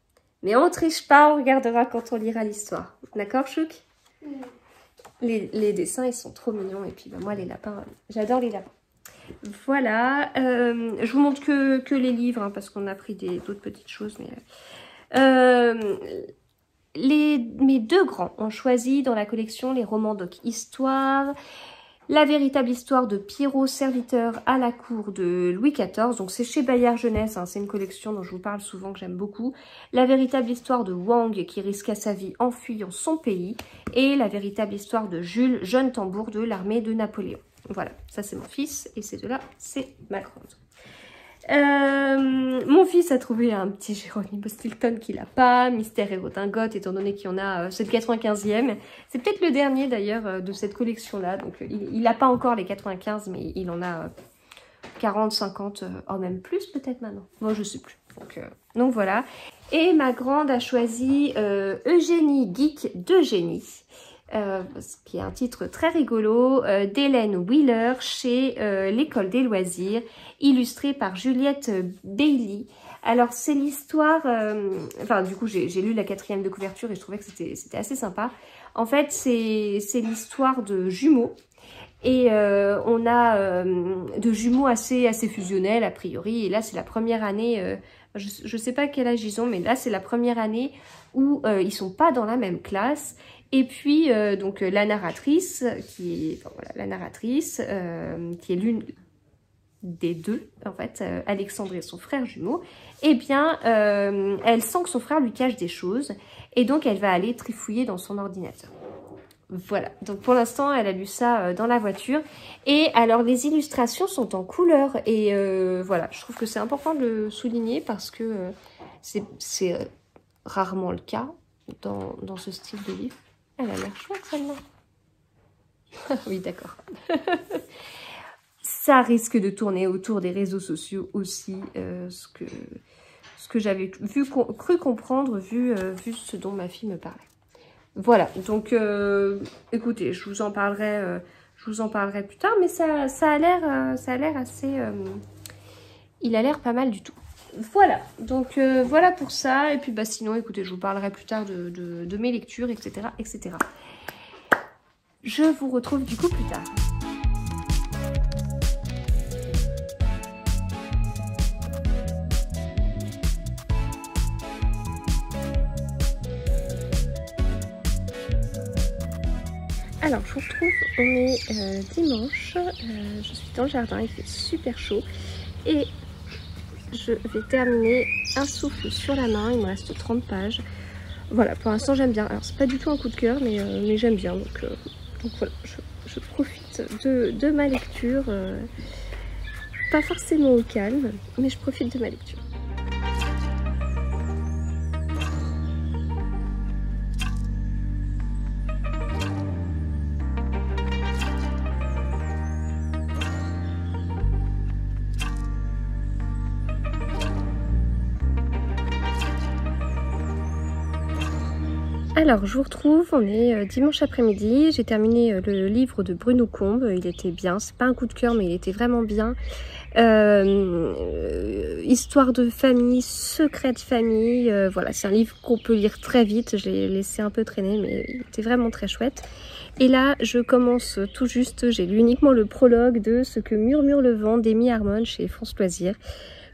Mais on triche pas, on regardera quand on lira l'histoire. D'accord, Chouk? Les dessins, ils sont trop mignons. Et puis, bah, moi, les lapins, j'adore les lapins. Voilà. Je vous montre que les livres, hein, parce qu'on a pris d'autres petites choses. Mais, mes 2 grands ont choisi dans la collection les romans Doc Histoire, La véritable histoire de Pierrot, serviteur à la cour de Louis XIV. Donc c'est chez Bayard Jeunesse, hein, c'est une collection dont je vous parle souvent, que j'aime beaucoup. La véritable histoire de Wang qui risqua sa vie en fuyant son pays. Et la véritable histoire de Jules, jeune tambour de l'armée de Napoléon. Voilà, ça c'est mon fils et ces 2-là, c'est ma grande. Mon fils a trouvé un petit Geronimo Stilton qu'il n'a pas, Mystère et Redingote, étant donné qu'il y en a, c'est le 95e. C'est peut-être le dernier d'ailleurs de cette collection-là, donc il n'a pas encore les 95, mais il en a 40, 50, oh même plus peut-être maintenant. Moi je sais plus. Donc voilà. Et ma grande a choisi Eugénie Geek d'Eugénie. Ce qui est un titre très rigolo, d'Hélène Wheeler chez l'École des loisirs, illustré par Juliette Bailey. Alors c'est l'histoire, enfin du coup j'ai lu la 4e de couverture et je trouvais que c'était assez sympa. En fait c'est l'histoire de jumeaux et on a de jumeaux assez fusionnels a priori. Et là c'est la première année, je sais pas quel âge ils ont, mais là c'est la première année où ils sont pas dans la même classe. Et puis, donc, la narratrice, qui est l'une des 2, en fait, Alexandre et son frère jumeau, eh bien, elle sent que son frère lui cache des choses, et donc elle va aller trifouiller dans son ordinateur. Voilà, donc pour l'instant, elle a lu ça dans la voiture. Et alors, les illustrations sont en couleur, et voilà, je trouve que c'est important de le souligner, parce que c'est rarement le cas dans ce style de livre. Elle a l'air chouette celle-là. Oui, d'accord. Ça risque de tourner autour des réseaux sociaux aussi, ce que j'avais cru comprendre vu ce dont ma fille me parlait. Voilà, donc écoutez, je vous en parlerai plus tard, mais ça a l'air assez... il a l'air pas mal du tout. Voilà, donc voilà pour ça. Et puis bah sinon, écoutez, je vous parlerai plus tard de mes lectures, etc., etc. Je vous retrouve du coup plus tard. Alors, je vous retrouve, on est dimanche, je suis dans le jardin, il fait super chaud et je vais terminer Un souffle sur la main, il me reste 30 pages. Voilà, pour l'instant j'aime bien. Alors, c'est pas du tout un coup de cœur, mais j'aime bien, donc voilà, je profite de ma lecture, pas forcément au calme, mais je profite de ma lecture. Alors, je vous retrouve, on est dimanche après-midi, j'ai terminé le livre de Bruno Combe, il était bien, c'est pas un coup de cœur, mais il était vraiment bien. Histoire de famille, secret de famille, voilà, c'est un livre qu'on peut lire très vite, je l'ai laissé un peu traîner, mais il était vraiment très chouette. Et là, je commence tout juste, j'ai lu uniquement le prologue de Ce que murmure le vent d'Amy Harmon chez France Loisirs.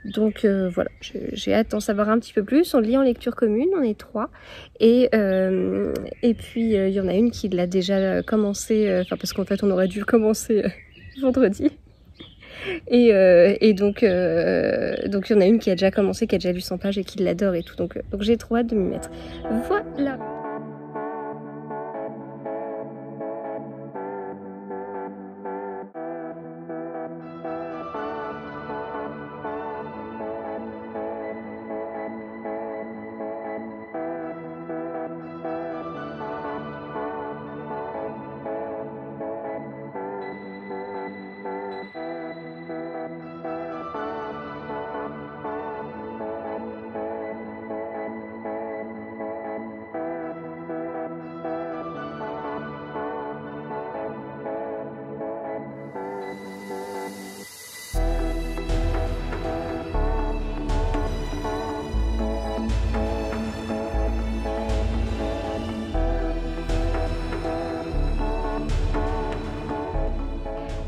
Donc voilà, j'ai hâte d'en savoir un petit peu plus. On lit en lecture commune, on est 3. Et puis il y en a une qui l'a déjà commencé, enfin parce qu'en fait on aurait dû le commencer vendredi. Et donc il y en a une qui a déjà commencé, qui a déjà lu 100 pages et qui l'adore et tout. Donc j'ai trop hâte de m'y mettre. Voilà.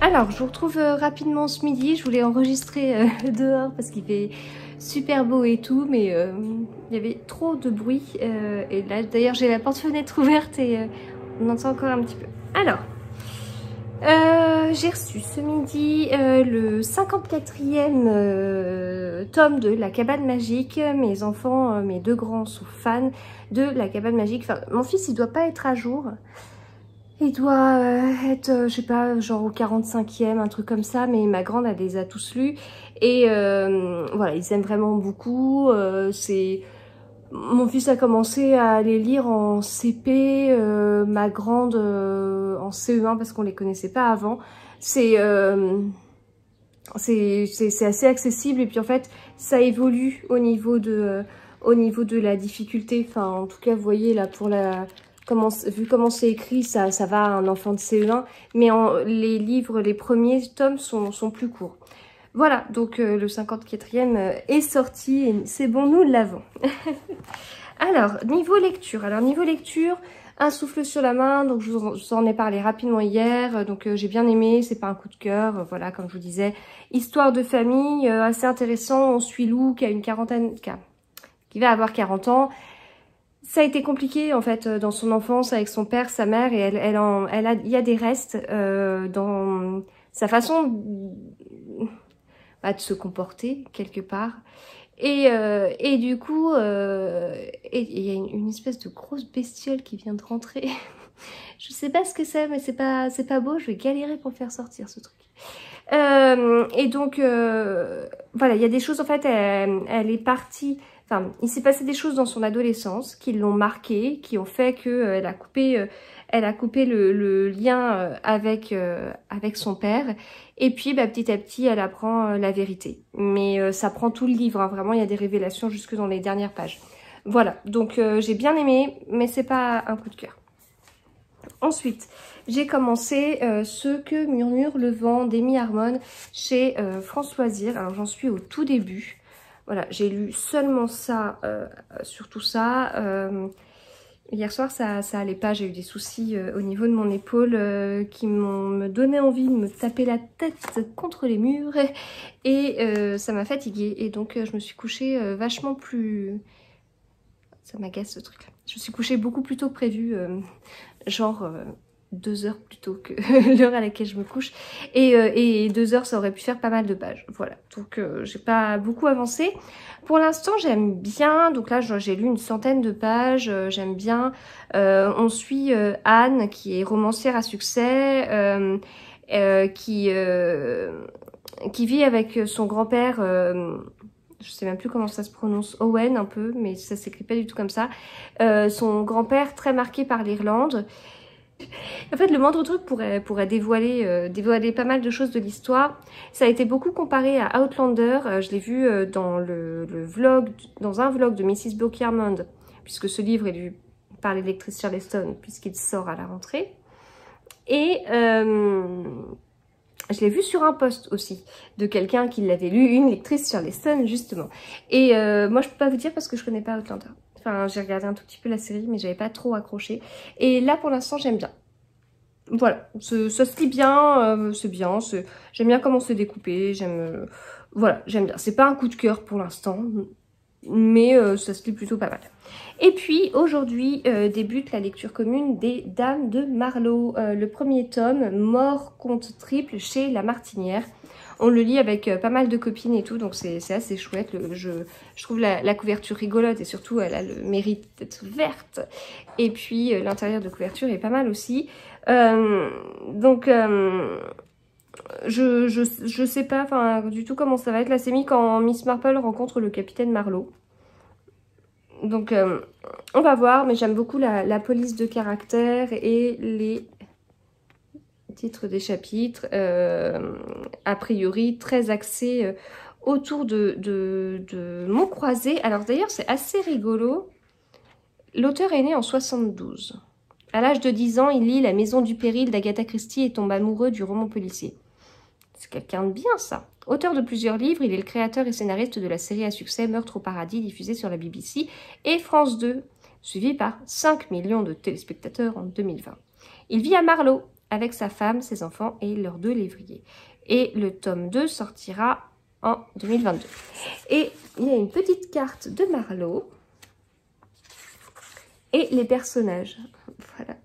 Alors, je vous retrouve rapidement ce midi. Je voulais enregistrer dehors parce qu'il fait super beau et tout, mais il y avait trop de bruit. Et là, d'ailleurs, j'ai la porte-fenêtre ouverte et on entend encore un petit peu. Alors, j'ai reçu ce midi le 54e tome de La Cabane Magique. Mes enfants, mes 2 grands sont fans de La Cabane Magique. Enfin, mon fils, il doit pas être à jour. Il doit être, je sais pas, genre au 45e, un truc comme ça, mais ma grande, elle les a tous lus. Et voilà, ils aiment vraiment beaucoup. Mon fils a commencé à les lire en CP, ma grande en CE1 parce qu'on les connaissait pas avant. C'est assez accessible et puis en fait, ça évolue au niveau de la difficulté. Enfin, en tout cas, vous voyez là, vu comment c'est écrit, ça va à un enfant de CE1, mais les livres, les premiers tomes sont plus courts. Voilà, donc le 54e est sorti, et c'est bon, nous l'avons. Alors, niveau lecture, Un souffle sur la main, donc je vous en ai parlé rapidement hier, donc j'ai bien aimé, c'est pas un coup de cœur, voilà, comme je vous disais. Histoire de famille, assez intéressant, on suit Lou qui a qui va avoir 40 ans. Ça a été compliqué en fait dans son enfance avec son père, sa mère, et il y a des restes dans sa façon de se comporter quelque part. Et du coup, il y a une espèce de grosse bestiole qui vient de rentrer. Je sais pas ce que c'est, mais c'est pas beau. Je vais galérer pour le faire sortir ce truc. Et donc voilà, il y a des choses en fait. Elle est partie. Enfin, il s'est passé des choses dans son adolescence qui l'ont marquée, qui ont fait que elle a coupé le lien avec son père. Et puis, petit à petit, elle apprend la vérité. Mais ça prend tout le livre, hein, vraiment, il y a des révélations jusque dans les dernières pages. Voilà, donc j'ai bien aimé, mais c'est pas un coup de cœur. Ensuite, j'ai commencé Ce que murmure le vent d'Amy Harmon chez France Loisirs. Alors, j'en suis au tout début. Voilà, j'ai lu seulement ça, surtout ça. Hier soir, ça allait pas. J'ai eu des soucis au niveau de mon épaule qui me donnaient envie de me taper la tête contre les murs. Et ça m'a fatiguée. Et donc, je me suis couchée vachement plus... Ça m'agace ce truc-là. Je me suis couchée beaucoup plus tôt que prévu. Genre 2 heures plutôt que l'heure à laquelle je me couche. Et 2 heures, ça aurait pu faire pas mal de pages. Voilà, donc j'ai pas beaucoup avancé. Pour l'instant, j'aime bien. Donc là, j'ai lu une centaine de pages. J'aime bien. On suit Anne, qui est romancière à succès, qui vit avec son grand-père... je sais même plus comment ça se prononce, Owen un peu, mais ça s'écrit pas du tout comme ça. Son grand-père très marqué par l'Irlande. En fait, le moindre truc pourrait dévoiler pas mal de choses de l'histoire. Ça a été beaucoup comparé à Outlander. Je l'ai vu dans dans un vlog de Mrs. Beauclermont, puisque ce livre est lu par les lectrices Charleston, puisqu'il sort à la rentrée. Et je l'ai vu sur un post aussi, de quelqu'un qui l'avait lu, une lectrice Charleston, justement. Et moi, je peux pas vous dire parce que je connais pas Outlander. Enfin, j'ai regardé un tout petit peu la série, mais j'avais pas trop accroché. Et là, pour l'instant, j'aime bien. Voilà, ça se lit bien, c'est bien. J'aime bien comment c'est découpé. Voilà, j'aime bien. C'est pas un coup de cœur pour l'instant, mais ça se lit plutôt pas mal. Et puis, aujourd'hui, débute la lecture commune des Dames de Marlowe. Le premier tome, Mort compte triple, chez La Martinière. On le lit avec pas mal de copines et tout, donc c'est assez chouette. Je trouve la couverture rigolote et surtout elle a le mérite d'être verte. Et puis l'intérieur de couverture est pas mal aussi. Je sais pas du tout comment ça va être. Là c'est mis quand Miss Marple rencontre le capitaine Marlowe. Donc on va voir, mais j'aime beaucoup la police de caractère et les... titre des chapitres, a priori très axé autour de mots croisés. Alors d'ailleurs c'est assez rigolo, l'auteur est né en 72. À l'âge de 10 ans, il lit La Maison du Péril d'Agatha Christie et tombe amoureux du roman policier. C'est quelqu'un de bien ça. Auteur de plusieurs livres, il est le créateur et scénariste de la série à succès Meurtre au paradis diffusée sur la BBC et France 2, suivi par 5 millions de téléspectateurs en 2020. Il vit à Marlowe avec sa femme, ses enfants et leurs 2 lévriers. Et le tome 2 sortira en 2022. Et il y a une petite carte de Marlowe et les personnages. Voilà.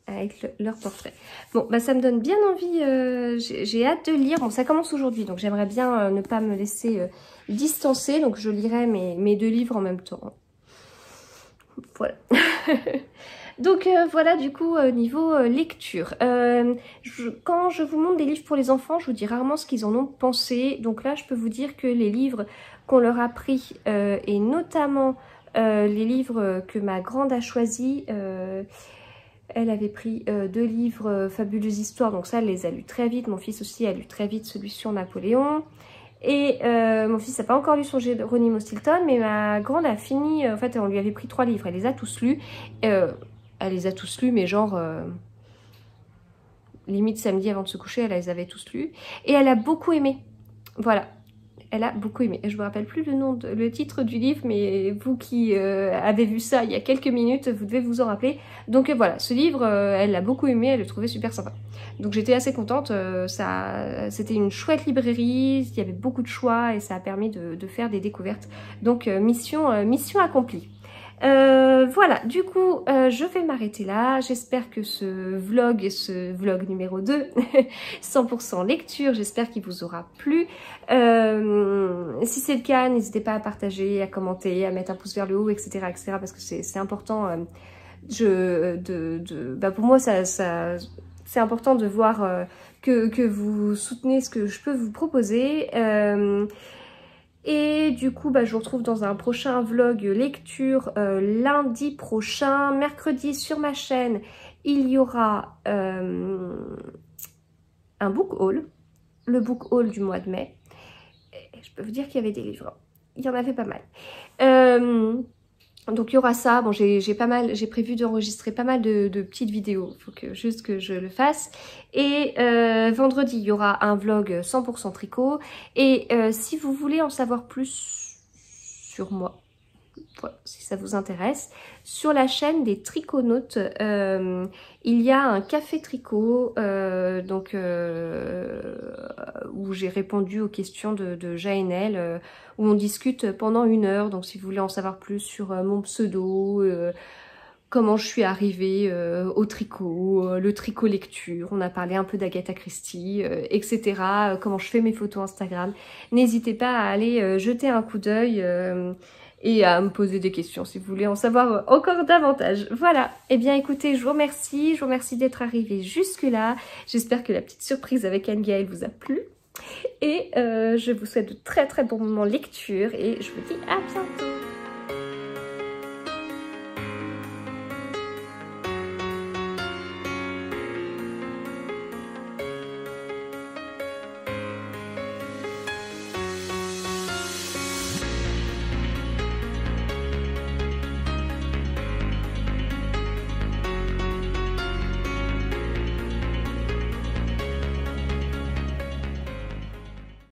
Avec leur portrait. Bon, bah ça me donne bien envie, j'ai hâte de lire. Bon, ça commence aujourd'hui, donc j'aimerais bien ne pas me laisser distancer. Donc je lirai mes 2 livres en même temps. Voilà. Donc voilà du coup niveau lecture. Quand je vous montre des livres pour les enfants, je vous dis rarement ce qu'ils en ont pensé. Donc là je peux vous dire que les livres qu'on leur a pris et notamment les livres que ma grande a choisis, elle avait pris 2 livres Fabuleuses Histoires, donc ça elle les a lus très vite. Mon fils aussi a lu très vite celui sur Napoléon. Et mon fils n'a pas encore lu son Geronimo Stilton, mais ma grande a fini, en fait on lui avait pris 3 livres, elle les a tous lus. Elle les a tous lus, mais genre, limite samedi avant de se coucher, elle les avait tous lus. Et elle a beaucoup aimé. Voilà, elle a beaucoup aimé. Je ne me rappelle plus le titre du livre, mais vous qui avez vu ça il y a quelques minutes, vous devez vous en rappeler. Donc voilà, ce livre, elle l'a beaucoup aimé, elle le trouvait super sympa. Donc j'étais assez contente, c'était une chouette librairie, il y avait beaucoup de choix et ça a permis de faire des découvertes. Donc mission accomplie. Voilà, du coup, je vais m'arrêter là. J'espère que ce vlog numéro 2, 100% lecture, j'espère qu'il vous aura plu. Si c'est le cas, n'hésitez pas à partager, à commenter, à mettre un pouce vers le haut, etc. parce que c'est important. Pour moi, c'est important de voir que vous soutenez ce que je peux vous proposer. Et du coup, je vous retrouve dans un prochain vlog lecture lundi prochain. Mercredi, sur ma chaîne, il y aura un book haul. Le book haul du mois de mai. Et je peux vous dire qu'il y avait des livres. Il y en avait pas mal. Donc il y aura ça. Bon, j'ai prévu d'enregistrer pas mal de petites vidéos. Il faut juste que je le fasse. Et vendredi, il y aura un vlog 100% tricot. Et si vous voulez en savoir plus sur moi, voilà, si ça vous intéresse, sur la chaîne des Triconautes, il y a un café tricot où j'ai répondu aux questions de Jaënel, où on discute pendant 1 heure. Donc si vous voulez en savoir plus sur mon pseudo, comment je suis arrivée au tricot, le tricot lecture, on a parlé un peu d'Agatha Christie, etc. Comment je fais mes photos Instagram. N'hésitez pas à aller jeter un coup d'œil et à me poser des questions si vous voulez en savoir encore davantage. Voilà, eh bien écoutez, je vous remercie d'être arrivé jusque là. J'espère que la petite surprise avec Anne-Gaëlle vous a plu. Et je vous souhaite de très très bons moments lecture et je vous dis à bientôt.